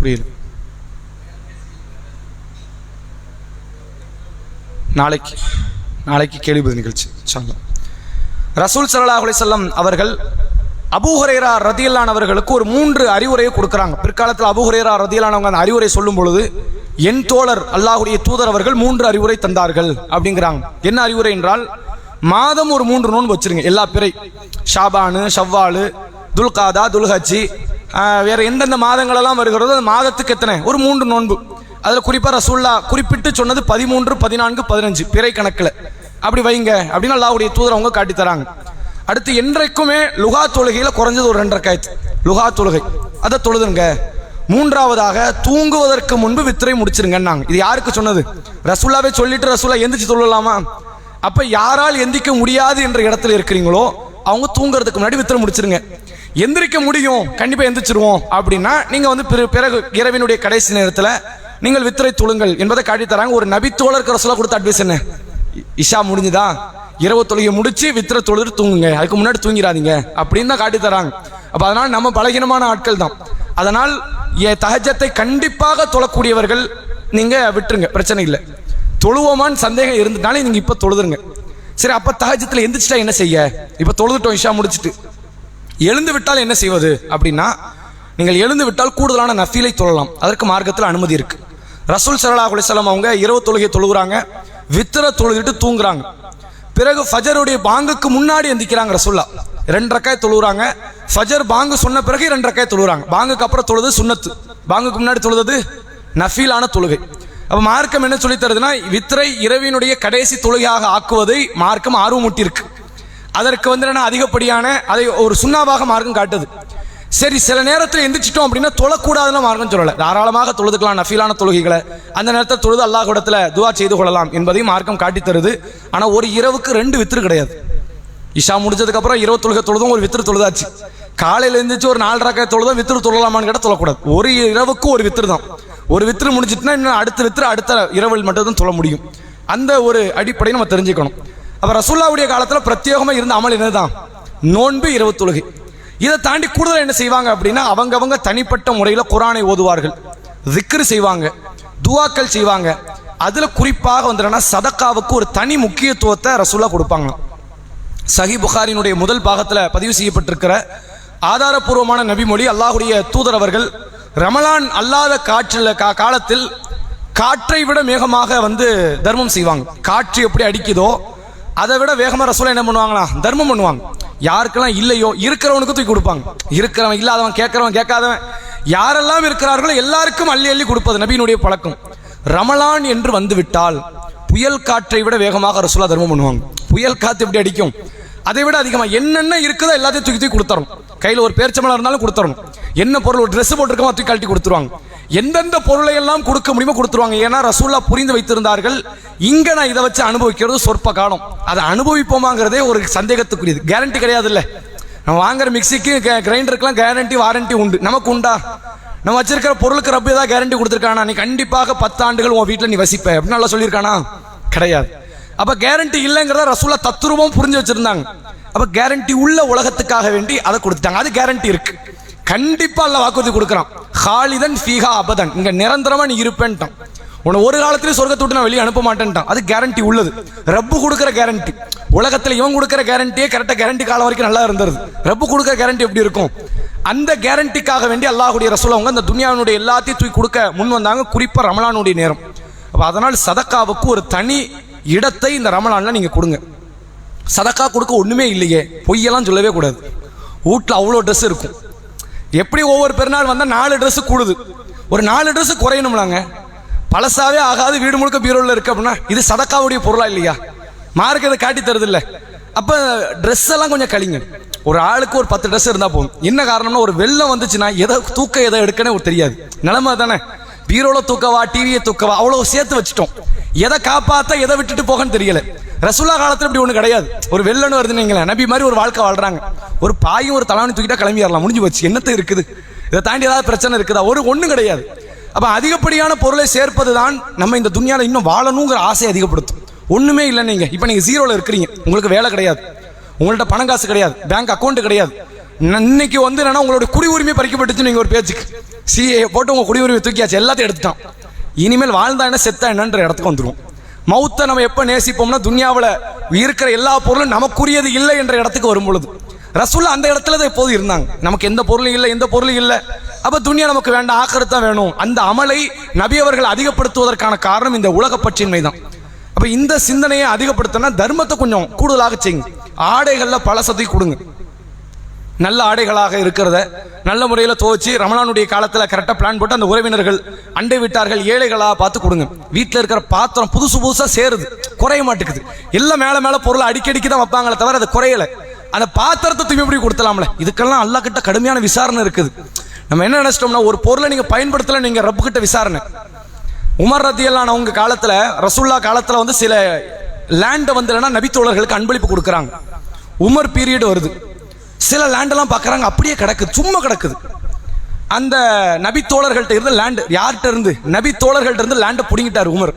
புரியல. நாளைக்கு கேள்வி பதில் நிகழ்ச்சி இன்ஷா அல்லாஹ். ரசூல் ஸல்லல்லாஹு அலைஹி வஸல்லம் அவர்கள் அபூ ஹுரைரா ரதியல்லாஹு அன்ஹு அவர்களுக்கு ஒரு 3 அறிவுரையை கொடுக்குறாங்க. பிற்காலத்தில் அபூ ஹுரைரா ரதியல்லாஹு அன்ஹு அந்த அறிவுரை சொல்லும் பொழுது, என் தோழர் அல்லாஹ்வுடைய தூதர் அவர்கள் 3 அறிவுரை தந்தார்கள் அப்படிங்கிறாங்க. என்ன அறிவுரை என்றால், மாதம் ஒரு 3 நோன்பு வச்சிருங்க. எல்லா பிறை, ஷாபானு, ஷவ்வாலு, துல்காதா, துல்ஹஜ்ஜி, வேற எந்தெந்த மாதங்களெல்லாம் வருகிறதோ அந்த மாதத்துக்கு எத்தனை ஒரு 3 நோன்பு. அதில் குறிப்பாக ரசூல்லா குறிப்பிட்டு சொன்னது 13, 14, 15 பிறை கணக்கில் அப்படி வைங்க அப்படின்னு அல்லாஹ்வுடைய தூதர் அவங்க காட்டி தராங்க. அடுத்து என்றைக்குமே லுகா தொழுகையில் குறைஞ்சது ஒரு 2 ரக்காயத் லுகா தொழுகை, அதை தொழுதுங்க. 3ஆவதாக தூங்குவதற்கு முன்பு வித்திரை முடிச்சிருங்கன்னாங்க. இது யாருக்கு சொன்னது? ரசூல்லாவே சொல்லிட்டு ரசூல்லா எந்திரிச்சு தொழலாமா? அப்ப யாரால் எந்திரிக்க முடியாது என்ற இடத்துல இருக்கிறீங்களோ அவங்க தூங்குறதுக்கு முன்னாடி வித்திரை முடிச்சிருங்க. எந்திரிக்க முடியும், கண்டிப்பா எந்திரிச்சிருவோம் அப்படின்னா நீங்க வந்து பிறகு இரவினுடைய கடைசி நேரத்தில் நீங்கள் வித்திரை தொழுங்கள் என்பதை காட்டி தராங்க. ஒரு நபி தோழருக்கு ரசூலா கொடுத்த அட்வைஸ் என்ன? இஷா முடிஞ்சுதா, இரவு தொழுகை முடிச்சு வித்திரை தொழுது தூங்குங்க, அதுக்கு முன்னாடி தூங்கிடாதீங்க அப்படின்னு தான் காட்டி தராங்க. அப்ப அதனால நம்ம பலகீனமான ஆட்கள் தான். அதனால் தஹஜ்ஜத்தை கண்டிப்பாக தொழக்கூடியவர்கள் நீங்க விட்டுருங்க, பிரச்சனை இல்லை. தொழுவோமான்னு சந்தேகம் இருந்ததுனால நீங்க இப்ப தொழுதுருங்க. சரி, அப்ப தஹஜ்ஜத்துல எந்திரிச்சிட்டா என்ன செய்ய? இப்ப தொழுதுட்டோம், இஷா முடிச்சுட்டு எழுந்து விட்டால் என்ன செய்வது அப்படின்னா, நீங்கள் எழுந்து விட்டால் கூடுதலான நஃபீலை தொழலாம். அதற்கு மார்க்கத்தில் அனுமதி இருக்கு. ரசூல் ஸல்லல்லாஹு அலைஹி வஸல்லம் அவங்க இரவு தொழுகை தொழுகிறாங்க, வித்திர தொழுகிட்டு தூங்குறாங்க. பிறகு ஃபஜருடைய பாங்குக்கு முன்னாடி எந்திக்கிறாங்க. ரசூல்லா 2 ரக்காய் தொழுகிறாங்க. ஃபஜர் பாங்கு சொன்ன பிறகு 2 ரக்காய் தொழுகிறாங்க. பாங்குக்கு அப்புறம் தொழுது சுன்னத்து, பாங்குக்கு முன்னாடி தொழுது நஃபீலான தொழுகை. அப்ப மார்க்கம் என்ன சொல்லி தருதுன்னா, வித்திரை இரவினுடைய கடைசி தொழுகையாக ஆக்குவதை மார்க்கம் ஆர்வமூட்டி இருக்கு. அதற்கு வந்து என்ன அதிகப்படியான அதை ஒரு சுண்ணாவாக மார்க்கம் காட்டுது. சரி, சில நேரத்தில் எந்திரிச்சிட்டோம் அப்படின்னா தொழக்கூடாதுன்னு மார்க்கம் சொல்லலை. தாராளமாக தொழுதுக்கலாம் நஃபீலான தொழுகைகளை. அந்த நேரத்தில் தொழுது அல்லாஹ்விடத்தில் துஆ செய்து கொள்ளலாம் என்பதையும் மார்க்கம் காட்டி தருது. ஆனால் ஒரு இரவுக்கு 2 வித்திரு கிடையாது. இஷா முடிஞ்சதுக்கு அப்புறம் இரவு தொழுகை தொழுதும் ஒரு வித்திரு தொழுதாச்சு. காலையில் எழுந்திரிச்சு ஒரு 4 ரக்காய் தொழுதும் வித்திரு தொழலாமான்னு கேட்டால் தொழக்கூடாது. ஒரு இரவுக்கு ஒரு வித்திரு தான். ஒரு வித்திரு முடிஞ்சிட்டுனா இன்னும் அடுத்த வித்திரு அடுத்த இரவில் மட்டும் தான் தொழ முடியும். அந்த ஒரு அடிப்படையை நம்ம தெரிஞ்சுக்கணும். அப்ப ரசூலுல்லாஹ்வுடைய காலத்தில் பிரத்யேகமாக இருந்த அமல் என்னதான்? நோன்பு, இரவு தொழுகை. இதை தாண்டி கூடுதல் என்ன செய்வாங்க அப்படின்னா, அவங்க தனிப்பட்ட முறையில் குர்ஆனை ஓதுவார்கள், திக்ர் செய்வாங்க, துஆக்கள் செய்வாங்க. அதுல குறிப்பாக வந்துன்னா சதக்காவுக்கு ஒரு தனி முக்கியத்துவத்தை ரசூலுல்லாஹ் கொடுப்பாங்க. சஹீஹ் புகாரினுடைய முதல் பாகத்தில் பதிவு செய்யப்பட்டிருக்கிற ஆதாரபூர்வமான நபிமொழி, அல்லாஹ்வுடைய தூதர் அவர்கள் ரமலான் அல்லாத காலத்தில் காற்றை விட வேகமாக வந்து தர்மம் செய்வாங்க. காற்று எப்படி அடிக்குதோ அதை விட வேகமாக ரசூலுல்லாஹ் என்ன பண்ணுவாங்களா? தர்மம் பண்ணுவாங்க. யாருக்கெல்லாம் இல்லையோ இருக்கிறவனுக்கு தூக்கி கொடுப்பாங்க. இருக்கிறவன் இல்லாதவன், கேட்கிறவன் கேட்காதவன், யாரெல்லாம் இருக்கிறார்களோ எல்லாருக்கும் அள்ளி அள்ளி கொடுப்பது நபியினுடைய பழக்கம். ரமலான் என்று வந்து விட்டால் புயல் காற்றை விட வேகமாக ரசூலுல்லாஹ் தர்மம் பண்ணுவாங்க. புயல் காற்று எப்படி அடிக்கும் அதை விட அதிகமாக என்னென்ன இருக்குதோ எல்லாத்தையும் தூக்கி தூக்கி கொடுத்துரும். கையில் ஒரு பேரிச்சம்பழம் இருந்தாலும் கொடுத்துரும். என்ன பொருள், ஒரு ட்ரெஸ் போட்டிருக்கோம் தூக்கி கழட்டி கொடுத்துருவாங்க. எந்தெந்த பொருளை எல்லாம் கொடுக்க முடியுமோ கொடுத்துருவாங்க. ஏன்னா ரசூலுல்லாஹ் புரிந்து வைத்திருந்தார்கள், இங்க நான் இதை வச்சு அனுபவிக்கிறது சொற்ப காலம், அதை அனுபவிப்போமாங்கிறதே ஒரு சந்தேகத்துக்குரியது. கேரண்டி கிடையாது. இல்லை, நம்ம வாங்குற மிக்சிக்கு கிரைண்டருக்குலாம் கேரண்டி வாரண்டி உண்டு. நமக்கு உண்டா? நம்ம வச்சிருக்கிற பொருளுக்கு ரப்பு ஏதாவது கேரண்டி கொடுத்துருக்கானா? நீ கண்டிப்பாக 10 ஆண்டுகள் உன் வீட்டில் நீ வசிப்ப அப்படின்னு நல்லா சொல்லியிருக்கானா? கிடையாது. அப்ப கேரண்டி இல்லைங்கிறத ரசூலுல்லாஹ் தத்துரூபம் புரிஞ்சு வச்சிருந்தாங்க. அப்ப கேரண்டி உள்ள உலகத்துக்காக வேண்டி அதை கொடுத்தாங்க. அது கேரண்டி இருக்கு. கண்டிப்பா அல்லாஹ் வாக்குறுதி கொடுக்குறான், ஹாலிதன் ஃபீஹா அபதன், இங்க நிரந்தரமா நீ இருப்பேன்ட்டான். உன்னை ஒரு காலத்திலேயே சொர்க்கத்தை விட்டு நான் வெளியே அனுப்ப மாட்டேன்ட்டான். அது கேரண்டி உள்ளது. ரப்பு கொடுக்குற கேரண்டி. உலகத்தில் இவன் கொடுக்குற கேரண்டியே கரெக்டாக கேரண்டி காலம் வரைக்கும் நல்லா இருந்தது. ரப்பு கொடுக்குற கேரண்டி எப்படி இருக்கும்? அந்த கேரண்டிக்காக வேண்டி அல்லாஹ்வுடைய ரசூல் அவங்க அந்த துனியாவினுடைய எல்லாத்தையும் தூக்கி கொடுக்க முன் வந்தாங்க, குறிப்பாக ரமலானுடைய நேரம். அப்போ அதனால் சதக்காவுக்கு ஒரு தனி இடத்தை இந்த ரமலான்ல நீங்க கொடுங்க. சதக்கா கொடுக்க ஒண்ணுமே இல்லையே, பொய்யெல்லாம் சொல்லவே கூடாது. வீட்டில் அவ்வளோ ட்ரெஸ் இருக்கும். எப்படி ஒவ்வொரு பெருநாள் வந்தால் 4 ட்ரெஸ் கூடுது, ஒரு 4 ட்ரெஸ் குறையணும்லாங்க. பழசாவே ஆகாது, வீடு முழுக்க பீரோவில் இருக்கு அப்படின்னா இது சதக்காவுடைய பொருளா இல்லையா? மார்க் இதை காட்டி தருது இல்லை. அப்போ ட்ரெஸ் எல்லாம் கொஞ்சம் கழிங்க. ஒரு ஆளுக்கு ஒரு 10 ட்ரெஸ் இருந்தால் போதும். என்ன காரணம்னா, ஒரு வெள்ளம் வந்துச்சுன்னா எதை தூக்க எதை எடுக்கனே ஒரு தெரியாது. நிலைமை தானே. பீரோவில் தூக்கவா, டிவியை தூக்கவா, அவ்வளோ சேர்த்து வச்சுட்டோம். எதை காப்பாற்ற எதை விட்டுட்டு போகன்னு தெரியல. ரசூலுல்லாஹ் காலத்தில் இப்படி ஒன்று கிடையாது. ஒரு வெள்ளன்னு வருதுன்னு நபி மாதிரி ஒரு வாழ்க்கை வாழ்றாங்க. ஒரு பாயும் ஒரு தலைவனி தூக்கிட்டா கிளம்பிடலாம், முடிஞ்சு போச்சு. என்னத்தை இருக்குது? இதை தாண்டி ஏதாவது பிரச்சனை இருக்குதா? ஒன்றும் கிடையாது. அப்போ அதிகப்படியான பொருளை சேர்ப்பது தான் நம்ம இந்த துன்யாவில் இன்னும் வாழணுங்கிற ஆசையை அதிகப்படுத்தும். ஒன்றுமே இல்லை. நீங்கள் இப்போ நீங்கள் 0ல இருக்கிறீங்க, உங்களுக்கு வேலை கிடையாது, உங்கள்கிட்ட பணம் காசு கிடையாது, பேங்க் அக்கௌண்ட் கிடையாது, இன்னைக்கு வந்து என்னன்னா உங்களுடைய குடியுரிமை பறிக்கப்பட்டுச்சு. நீங்க ஒரு பேச்சுக்கு சிஏ போட்டு உங்க குடியுரிமை தூக்கியாச்சு, எல்லாத்தையும் எடுத்துட்டான். இனிமேல் வாழ்ந்தா என்ன செத்தா என்னன்ற இடத்துக்கு வந்துடும். மௌத்தை நம்ம எப்ப நேசிப்போம்னா துன்யாவில் இருக்கிற எல்லா பொருளும் நமக்குரியது இல்லை என்ற இடத்துக்கு வரும் பொழுது. ரசூலுல்லாஹ் அந்த இடத்துல தான் எப்போது இருந்தாங்க. நமக்கு எந்த பொருளும் இல்லை, எந்த பொருளும் இல்லை, அப்ப துன்யா நமக்கு வேண்டாம், ஆக்கிரத் தான் வேணும். அந்த அமலை நபி அவர்கள் அதிகப்படுத்துவதற்கான காரணம் இந்த உலக பற்றின்மை தான். அப்ப இந்த சிந்தனையை அதிகப்படுத்தினா தர்மத்தை கொஞ்சம் கூடுதலாக செய்யுங்க. ஆடைகள்ல பழசத்தை கொடுங்க, நல்ல ஆடைகளாக இருக்கிறத நல்ல முறையில் துவச்சி ரமலானுடைய காலத்தில் கரெக்டாக பிளான் போட்டு அந்த உறவினர்கள், அண்டை வீட்டார்கள், ஏழைகளாக பார்த்து கொடுங்க. வீட்டில் இருக்கிற பாத்திரம் புதுசாக சேருது, குறைய மாட்டேங்குது. எல்லாம் மேலே மேலே பொருளை அடிக்கடிக்கு தான் வைப்பாங்களே தவிர அது குறையலை. அந்த பாத்திரத்தை தூய்மைப்படி கொடுத்தலாம்ல. இதுக்கெல்லாம் அல்லாஹ் கிட்ட கடுமையான விசாரணை இருக்குது. நம்ம என்ன நினைச்சிட்டோம்னா ஒரு பொருளை நீங்க பயன்படுத்தல, நீங்க ரப்பு கிட்ட விசாரணை. உமர் ரதியல்லாஹு அவங்க காலத்துல, ரசூலுல்லாஹ் காலத்துல வந்து சில லேண்டை வந்து நபித்தோழர்களுக்கு அன்பளிப்பு கொடுக்குறாங்க. உமர் பீரியட் வருது, சில லேண்டெல்லாம் பார்க்குறாங்க அப்படியே கிடக்குது, சும்மா கிடக்குது. அந்த நபித்தோழர்கள்ட்ட இருந்து லேண்டு, யார்கிட்ட இருந்து? நபித்தோழர்கள்ட்ட இருந்து லேண்டை பிடிங்கிட்டாரு உமர்.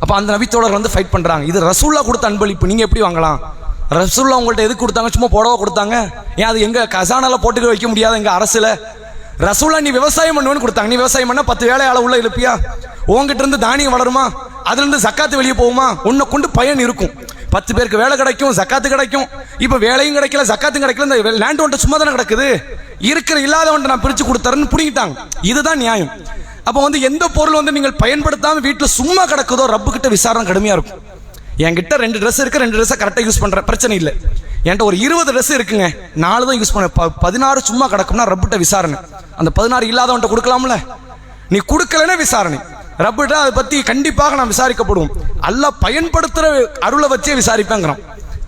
அப்போ அந்த நபித்தோழர் வந்து ஃபைட் பண்ணுறாங்க, இது ரசூலுல்லாஹ் கொடுத்த அன்பளிப்பு, நீங்கள் எப்படி வாங்கலாம்? ரசூலுல்லாஹ் உங்கள்கிட்ட எதுக்கு கொடுத்தாங்க? சும்மா புடவை கொடுத்தாங்க. ஏன் அது எங்கள் கசானால போட்டுக்க வைக்க முடியாது எங்கள் அரசில்? ரசூலுல்லாஹ் நீ விவசாயம் பண்ணுவேன்னு கொடுத்தாங்க. நீ விவசாயம் பண்ணால் 10 வேலையாள உள்ள இழுப்பியா? உங்ககிட்ட இருந்து தானியம் வளருமா? அதுலேருந்து ஜக்காத்து வெளியே போகுமா? உன்னை கொண்டு பயன் இருக்கும். 10 பேருக்கு வேலை கிடைக்கும், ஜக்காத்து கிடைக்கும். இப்போ வேலையும் கிடைக்கல, ஜக்காத்தும் கிடைக்கல, இந்த லேண்ட் ஒன்றை சும்மா தானே கிடக்குது, இருக்கிற இல்லாதவன்ட்டு நான் பிரித்து கொடுத்தறேன்னு பிடிங்கிட்டாங்க. இதுதான் நியாயம். அப்போ வந்து எந்த பொருள் வந்து நீங்கள் பயன்படுத்தாமல் வீட்டில் சும்மா கிடக்குதோ ரப்பு கிட்ட விசாரணை கடுமையாக இருக்கும். என்கிட்ட 2 ட்ரெஸ் இருக்கு, 2 ட்ரெஸ்ஸை கரெக்டாக யூஸ் பண்ணுறேன், பிரச்சனை இல்லை. என்கிட்ட ஒரு 20 ட்ரெஸ் இருக்குங்க, 4 தான் யூஸ் பண்ண, 16 சும்மா கிடக்கும்னா ரப்பிட்ட விசாரணை. அந்த 16 இல்லாதவன்ட்ட கொடுக்கலாம்ல? நீ கொடுக்கலன்னா விசாரணை. ரப்பிட்ட அதை பற்றி கண்டிப்பாக நான் விசாரிக்கப்படுவோம். அல்லாஹ் பயன்படுத்துகிற அருளை வச்சே விசாரிப்பேங்கிறோம்.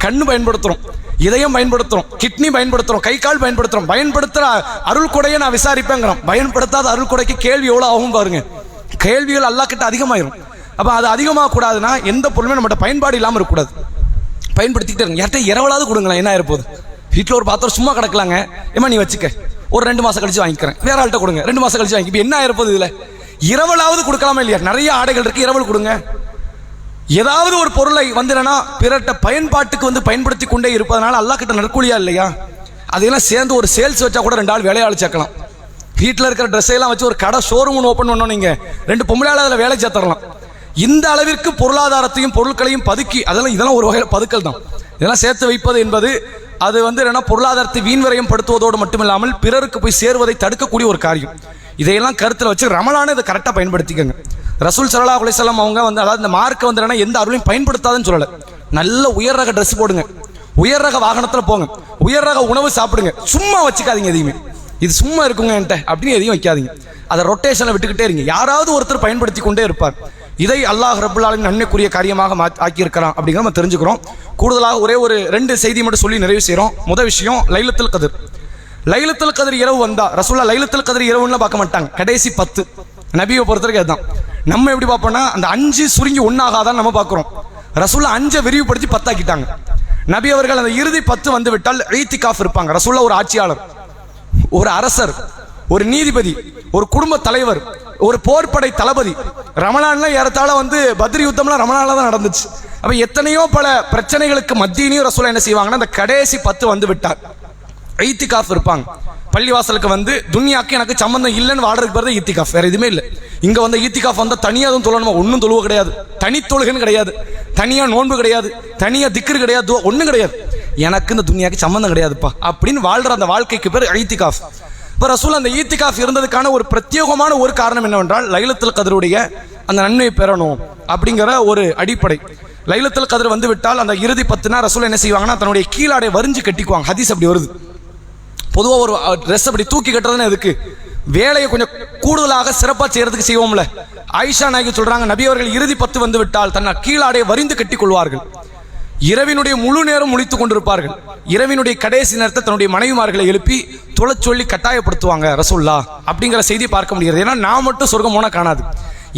கண்ணு பயன்படுத்துகிறோம், இதயம் பயன்படுத்துகிறோம், கிட்னி பயன்படுத்துகிறோம், கை கால் பயன்படுத்துகிறோம். பயன்படுத்துகிற அருள் கொடையை நான் விசாரிப்பேங்கிறோம். பயன்படுத்தாத அருள் கொடைக்கு கேள்வி எவ்வளோ ஆகும் பாருங்க. கேள்விகள் அல்லாஹ் கிட்ட அதிகமாயிரும். அப்போ அது அதிகமாக கூடாதுன்னா எந்த பொருளுமே நம்மகிட்ட பயன்பாடு இல்லாமல் இருக்கக்கூடாது. பயன்படுத்திக்கிட்டே இருங்க. யார்கிட்ட இரவலாவது கொடுங்களேன், என்ன இருப்போது? வீட்டில் ஒரு பாத்திரம் சும்மா கிடக்கலாங்க, ஏமா நீ வச்சுக்க, ஒரு 2 மாதம் கழிச்சு வாங்கிக்கிறேன், வேற ஆள்கிட்ட கொடுங்க, 2 மாதம் கழிச்சு வாங்கி. இப்போ என்ன இருப்போது? இதில் இரவலாவது கொடுக்கலாமா இல்லையா? நிறைய ஆடைகள் இருக்கு, இரவல் கொடுங்க. ஏதாவது ஒரு பொருளை வந்து என்னன்னா பிறட்ட பயன்பாட்டுக்கு வந்து பயன்படுத்தி கொண்டே இருப்பதனால அல்லாஹ் கிட்ட நற்கூலியா இல்லையா? அதையெல்லாம் சேர்ந்து ஒரு சேல்ஸ் வச்சா கூட 2 ஆள் வேலையாள் சேர்க்கலாம். வீட்டில் இருக்கிற ட்ரெஸ் எல்லாம் வச்சு ஒரு கடை ஷோரூம் ஓப்பன் பண்ணோம், நீங்க 2 பொம்பளை அதில் வேலை சேர்த்தரலாம். இந்த அளவிற்கு பொருளாதாரத்தையும் பொருட்களையும் பதுக்கி, இதெல்லாம் ஒரு வகையில் பதுக்கல் தான். இதெல்லாம் சேர்த்து வைப்பது என்பது அது வந்து என்னன்னா பொருளாதாரத்தை வீண்வரையும் படுத்துவதோடு மட்டுமில்லாமல் பிறருக்கு போய் சேருவதை தடுக்கக்கூடிய ஒரு காரியம். இதையெல்லாம் கருத்தில் வச்சு ரமலானை இதை கரெக்டாக பயன்படுத்திக்கங்க. ரசூல் ஸல்லல்லாஹு அலைஹி வஸல்லம் அவங்க வந்து அதாவது இந்த மார்க்கை வந்து என்னன்னா எந்த அருளையும் பயன்படுத்தாதுன்னு சொல்லலை. நல்ல உயர் ரக ட்ரெஸ் போடுங்க, உயர் ரக வாகனத்தில் போங்க, உயர் ரக உணவு சாப்பிடுங்க. சும்மா வச்சுக்காதீங்க எதையுமே. இது சும்மா இருக்குங்க என்கிட்ட அப்படின்னு எதையும் வைக்காதீங்க. அதை ரொட்டேஷனில் விட்டுக்கிட்டே இருங்க. யாராவது ஒருத்தர் பயன்படுத்தி கொண்டே இருப்பார். இதை அல்லாஹ் ரப்புல் ஆலமீன் நன்மைக்குரிய காரியமாக ஆக்கியிருக்கிறான் அப்படிங்கிற நம்ம தெரிஞ்சுக்கிறோம். கூடுதலாக ஒரே ஒரு 2 செய்தி மட்டும் சொல்லி நிறைவு செய்கிறோம். முதல் விஷயம் லைலத்துல் கத்ர். லைலத்துல் கத்ர் இரவு வந்தா ரசூலுல்லாஹ் லைலத்துல் கத்ர் இரவுன்னு பார்க்க மாட்டாங்க, கடைசி 10 நபியை பொறுத்தவரைக்கும் அதுதான். நம்ம எப்படி பார்ப்போம்னா அந்த 5 சுருங்கி ஒன்றாகாதான் நம்ம பார்க்குறோம். ரசூலுல்லாஹ் 5 விரிவுபடுத்தி 10 ஆக்கிட்டாங்க. நபி அவர்கள் அந்த இறுதி 10 வந்து விட்டால் ஈத்திகாஃப் இருப்பாங்க. ரசூலுல்லாஹ் ஒரு ஆட்சியாளர், ஒரு அரசர், ஒரு நீதிபதி, ஒரு குடும்ப தலைவர், ஒரு போர்படை தளபதி. ரமலான்ல ஏறத்தாழ வந்து பத்ர் யுத்தம்லாம் ரமலான்ல தான் நடந்துச்சு. அப்ப எத்தனையோ பல பிரச்சனைகளுக்கு மத்தியிலையும் ரசூலுல்லாஹ் என்ன செய்வாங்கன்னா அந்த கடைசி 10 வந்து விட்டார் ஈத்திகாஃப் இருப்பாங்க. பள்ளிவாசலுக்கு வந்து துன்யாக்கு எனக்கு சம்பந்தம் இல்லைன்னு வாடுறதுக்கு பிறகு ஈத்திகாஃப், வேற எதுவுமே இல்லை. இங்க வந்து ஈத்திகாஃப் வந்தால் தனியாக எதுவும் தொழணுமா? ஒன்றும் தொழுவ கிடையாது, தனி தொழுகைன்னு கிடையாது, தனியா நோன்பு கிடையாது, தனியா திக்ரு கிடையாது, ஒன்றும் கிடையாது. எனக்கு இந்த துன்யாக்கு சம்பந்தம் கிடையாதுப்பா அப்படின்னு வாழ்ற அந்த வாழ்க்கைக்கு பேர் ஈத்திகாஃப். இப்போ ரசூல் அந்த ஈத்திகாஃப் இருந்ததுக்கான ஒரு பிரத்யேகமான ஒரு காரணம் என்னவென்றால் லைலத்துல் கத்ருடைய அந்த நன்மையை பெறணும் அப்படிங்கிற ஒரு அடிப்படை. லைலத்துல் கத்ர் வந்து விட்டால் அந்த இறுதி 10 ரசூல் என்ன செய்வாங்கன்னா தன்னுடைய கீழாடை வரிஞ்சு கட்டிக்குவாங்க. ஹதீஸ் அப்படி வருது. பொதுவாக ஒரு ட்ரெஸ் அப்படி தூக்கி கட்டுறதுன்னு எதுக்கு? வேலையை கொஞ்சம் கூடுதலாக சிறப்பாக செய்யறதுக்கு செய்வோம்ல. ஆயிஷா நாயகி சொல்றாங்க, நபி அவர்கள் இறுதி 10 வந்து விட்டால் தன் கீழாடை வரிந்து கட்டிக் கொள்வார்கள். இரவினுடைய முழு நேரம் முழித்துக் கொண்டிருப்பார்கள். இரவினுடைய கடைசி நேரத்தை தன்னுடைய மனைவிமார்களை எழுப்பி தொழச் சொல்லி கட்டாயப்படுத்துவாங்க ரசூலுல்லாஹ் அப்படிங்கிற செய்தி பார்க்க முடிகிறது. ஏன்னா நான் மட்டும் சொர்க்கம் போனா காணாது,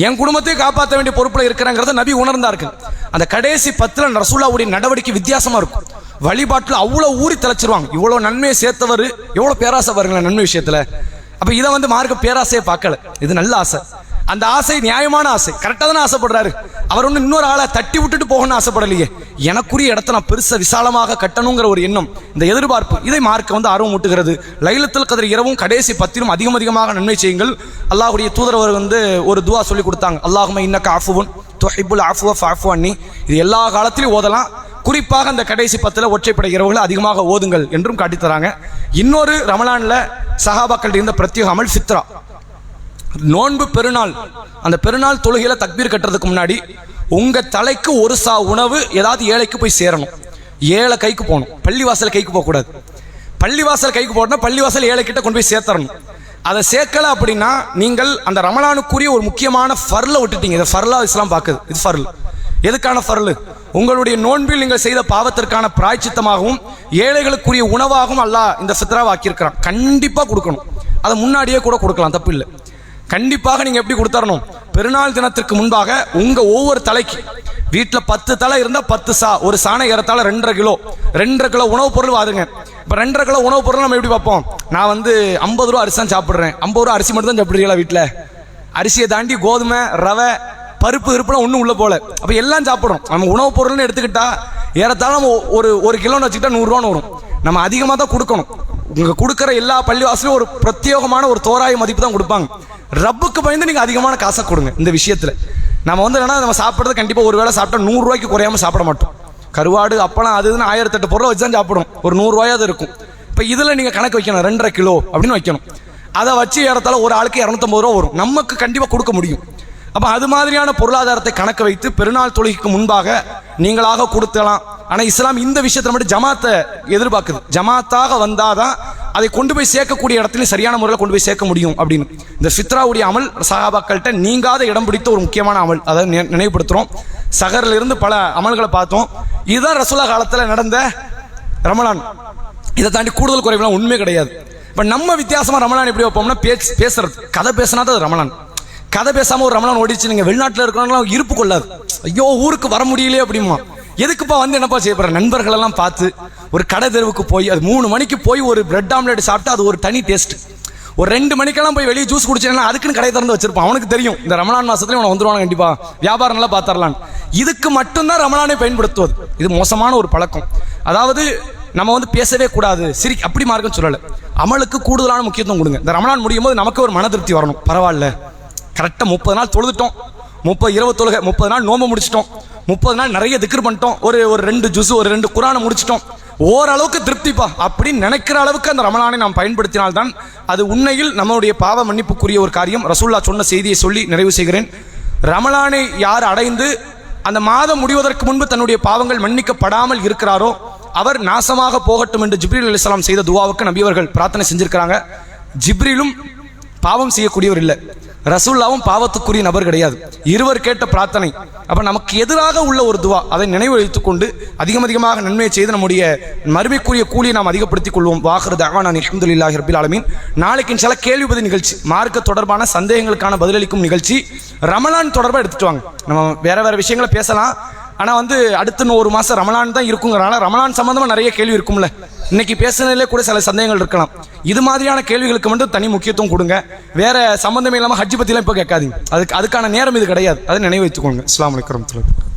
என் குடும்பத்தை காப்பாற்ற வேண்டிய பொறுப்புல இருக்கிறங்கிறத நபி உணர்ந்தார்கள். அந்த கடைசி 10 ரசூலுல்லாஹ்வுடைய நடவடிக்கை வித்தியாசமா இருக்கும். வழிபாட்டில் அவ்வளோ ஊறி தலைச்சிருவாங்க. இவ்வளோ நன்மையை சேர்த்தவர் எவ்வளோ பேராசை பாருங்களேன் நன்மை விஷயத்துல. அப்ப இதை வந்து மார்க்க பேராசையை பார்க்கல, இது நல்ல ஆசை. அந்த ஆசை நியாயமான ஆசை, கரெக்டாக தானே ஆசைப்படுறாரு. அவர் ஒன்று இன்னொரு ஆளை தட்டி விட்டுட்டு போகணும்னு ஆசைப்படலையே. எனக்குரிய இடத்த நான் பெருசா விசாலமாக கட்டணுங்கிற ஒரு எண்ணம், இந்த எதிர்பார்ப்பு, இதை மார்க்க வந்து ஆர்வம் ஊட்டுகிறது. லைலத்துல் கத்ர் இரவும் கடைசி 10 அதிகமாக நன்மை செய்யுங்கள். அல்லாஹ்வுடைய தூதரவர் வந்து ஒரு துவா சொல்லி கொடுத்தாங்க, அல்லாஹும்ம இன்னக அஃபுவுன் துஹிப்புல் அஃப்வ ஃபஅஃபு அன்னி. இது எல்லா காலத்திலும் ஓதலாம், குறிப்பாக அந்த கடைசி 10 ஒற்றைப்படை இரவுகளை அதிகமாக ஓதுங்கள் என்றும் காட்டித்தராங்க. இன்னொரு ரமலான்ல சஹாபாக்கள் இருந்த பிரத்யேக அமல் ஃபித்ரா, நோன்பு பெருநாள். அந்த பெருநாள் தொழுகையில தக்பீர் கட்டுறதுக்கு முன்னாடி உங்க தலைக்கு ஒரு சா உணவு ஏதாவது ஏழைக்கு போய் சேரணும். ஏழை கைக்கு போகணும், பள்ளிவாசல் கைக்கு போகக்கூடாது. பள்ளிவாசல் கைக்கு போனா பள்ளிவாசல் ஏழை கிட்ட கொண்டு போய் சேர்த்தரணும். அதை சேர்க்கல அப்படின்னா நீங்கள் அந்த ரமலானுக்குரிய ஒரு முக்கியமான ஃபர்ல விட்டுட்டீங்க. இதை ஃபர்லா இஸ்லாம் பார்க்குது. இது ஃபர்ல். எதுக்கான ஃபர்லு? உங்களுடைய நோன்பில் நீங்கள் செய்த பாவத்திற்கான பிராய்ச்சித்தமாகவும் ஏழைகளுக்குரிய உணவாகவும் அல்லாஹ் இந்த ஃபித்ராவை ஆக்கியிருக்கிறான். கண்டிப்பாக கொடுக்கணும். அதை முன்னாடியே கூட கொடுக்கலாம், தப்பு இல்லை. கண்டிப்பாக நீங்க எப்படி கொடுத்தரணும்? பெருநாள் தினத்திற்கு முன்பாக உங்க ஒவ்வொரு தலைக்கு, வீட்டில் 10 தலை இருந்தால் 10 சா, ஒரு சாணை ஏறத்தால 2.5 கிலோ உணவுப் பொருள் வாதுங்க. இப்போ 2.5 கிலோ உணவுப் பொருள் நம்ம எப்படி பார்ப்போம்? நான் வந்து 50 ரூபா அரிசி தான் சாப்பிட்றேன், 50 ரூபா அரிசி மட்டும் தான் சாப்பிட்றீங்களா வீட்டில்? அரிசியை தாண்டி கோதுமை, ரவை, பருப்பு இருப்புலாம் ஒன்றும் உள்ள போல. அப்போ எல்லாம் சாப்பிட்றோம். நம்ம உணவுப் பொருள்னு எடுத்துக்கிட்டா ஏறத்தாழ நம்ம ஒரு கிலோன்னு வச்சுக்கிட்டா 100 ரூபான்னு வரும். நம்ம அதிகமாக தான் கொடுக்கணும். உங்க கொடுக்குற எல்லா பள்ளிவாசலும் ஒரு பிரத்யேகமான ஒரு தோராய மதிப்பு தான் கொடுப்பாங்க. ரப்புக்கு பயந்து நீங்க அதிகமான காசை கொடுங்க. இந்த விஷயத்துல நம்ம வந்து என்னன்னா, நம்ம சாப்பிட்றது கண்டிப்பா ஒரு வேளை சாப்பிட்டா 100 ரூபாய்க்கு குறையாம சாப்பிட மாட்டோம். கருவாடு அப்பளம் அது 1008 பொருளை வச்சு தான் சாப்பிடும். ஒரு 100 ரூபாயாவது இருக்கும். இப்போ இதுல நீங்க கணக்கு வைக்கணும், 2.5 கிலோ அப்படின்னு வைக்கணும். அதை வச்சு ஏறத்தால ஒரு ஆளுக்கு 250 ரூபா வரும். நமக்கு கண்டிப்பா கொடுக்க முடியும். அப்போ அது மாதிரியான பொருளாதாரத்தை கணக்கு வைத்து பெருநாள் தொழுகைக்கு முன்பாக நீங்களாக கொடுக்கலாம். ஆனால் இஸ்லாம் இந்த விஷயத்தில் மட்டும் ஜமாத்தை எதிர்பார்க்குது. ஜமாத்தாக வந்தாதான் அதை கொண்டு போய் சேர்க்கக்கூடிய இடத்துல சரியான முறையில் கொண்டு போய் சேர்க்க முடியும் அப்படின்னு. இந்த ஃபித்ராவுடைய அமல் சஹாபாக்கள்கிட்ட நீங்காத இடம் பிடித்த ஒரு முக்கியமான அமல். அதை நினைவுபடுத்துகிறோம். சஹர்ல இருந்து பல அமல்களை பார்த்தோம். இதுதான் ரசூலா காலத்தில் நடந்த ரமலான். இதை தாண்டி கூடுதல் குறைவுலாம் உண்மை கிடையாது. இப்போ நம்ம வித்தியாசமாக ரமலான் எப்படி வைப்போம்னா, பேசுறது, கதை பேசினா தான் அது ரமலான். கதை பேசாம ஒரு ரமலான் ஓடிச்சு. நீங்க வெளிநாட்டில் இருக்கிறவங்களாம் இருப்பு கொள்ளாது. ஐயோ ஊருக்கு வர முடியலையே அப்படிமா. எதுக்குப்பா வந்து என்னப்பா செய்யப்படுற? நண்பர்கள் எல்லாம் பார்த்து ஒரு கடை தெருவுக்கு போய் அது 3 மணிக்கு போய் ஒரு பிரெட் ஆம்லெட் சாப்பிட்டு அது ஒரு தனி டேஸ்ட். ஒரு 2 மணிக்கெல்லாம் போய் வெளியே ஜூஸ் குடிச்சேன்னா அதுக்குன்னு கடை திறந்து வச்சிருப்பான். அவனுக்கு தெரியும் இந்த ரமலான் மாசத்துல இவனை வந்துருவாங்க, கண்டிப்பா வியாபாரம் நல்லா பார்த்துடலாம். இதுக்கு மட்டும்தான் ரமலானை பயன்படுத்துவது. இது மோசமான ஒரு பழக்கம். அதாவது நம்ம வந்து பேசவே கூடாது, சரி அப்படி மார்க்கம் சொல்லலை. அமலுக்கு கூடுதலான முக்கியத்துவம் கொடுங்க. இந்த ரமலான் முடியும் போது நமக்கு ஒரு மன திருப்தி வரணும். பரவாயில்ல, கரெக்டாக 30 நாள் தொழுதுட்டோம், 20 தொழுகை, 30 நாள் நோம்பு முடிச்சிட்டோம், 30 நாள் நிறைய திக்ர் பண்ணிட்டோம், ஒரு 2 ஜுஸ், ஒரு 2 குரானை முடிச்சிட்டோம், ஓரளவுக்கு திருப்திப்பா அப்படின்னு நினைக்கிற அளவுக்கு அந்த ரமலானை நாம் பயன்படுத்தினால்தான் அது உண்மையில் நம்மளுடைய பாவ மன்னிப்புக்குரிய ஒரு காரியம். ரசூல்லா சொன்ன செய்தியை சொல்லி நிறைவு செய்கிறேன். ரமலானை யார் அடைந்து அந்த மாதம் முடிவதற்கு முன்பு தன்னுடைய பாவங்கள் மன்னிக்கப்படாமல் இருக்கிறாரோ அவர் நாசமாக போகட்டும் என்று ஜிப்ரீல் அலைஹிஸ்ஸலாம் செய்த துவாவுக்கு நபி அவர்கள் பிரார்த்தனை செஞ்சிருக்கிறாங்க. ஜிப்ரீலும் பாவம் செய்யக்கூடியவர் இல்லை, ரசூல்லாவும் பாவத்துக்குரிய நபர் கிடையாது. இருவர் கேட்ட பிரார்த்தனை. அப்ப நமக்கு எதிராக உள்ள ஒரு துவா, அதை நினைவு வைத்துக் கொண்டு அதிகமாக நன்மையை செய்து நம்முடைய மறுமைக்குரிய கூலியை நாம் அதிகப்படுத்திக் கொள்வோம். வாஹிரு தஅவானா அல்ஹம்துலில்லாஹி ரப்பில் ஆலமீன். நாளைக்கு இன்ஷா அல்லாஹ் கேள்வி பதில் நிகழ்ச்சி, மார்க்க தொடர்பான சந்தேகங்களுக்கான பதிலளிக்கும் நிகழ்ச்சி. ரமலான் தொடர்பாக எடுத்துட்டு வாங்க. நம்ம வேற விஷயங்களை பேசலாம். ஆனால் வந்து அடுத்த 1 மாதம் ரமலான் தான் இருக்குங்கிறனால ரமலான் சம்பந்தமாக நிறைய கேள்வி இருக்கும்ல. இன்னைக்கு பேசுனதிலே கூட சில சந்தேகங்கள் இருக்கலாம். இது மாதிரியான கேள்விகளுக்கு மட்டும் தனி முக்கியத்துவம் கொடுங்க. வேற சம்பந்தமே இல்லாமல் ஹஜ் பற்றிலாம் இப்போ கேட்காதீங்க. அதுக்கான நேரம் இது கிடையாது. அதை நினைவு வைத்துக்கோங்க. அஸ்ஸலாமு அலைக்கும் வரஹ்மத்துல்லாஹி.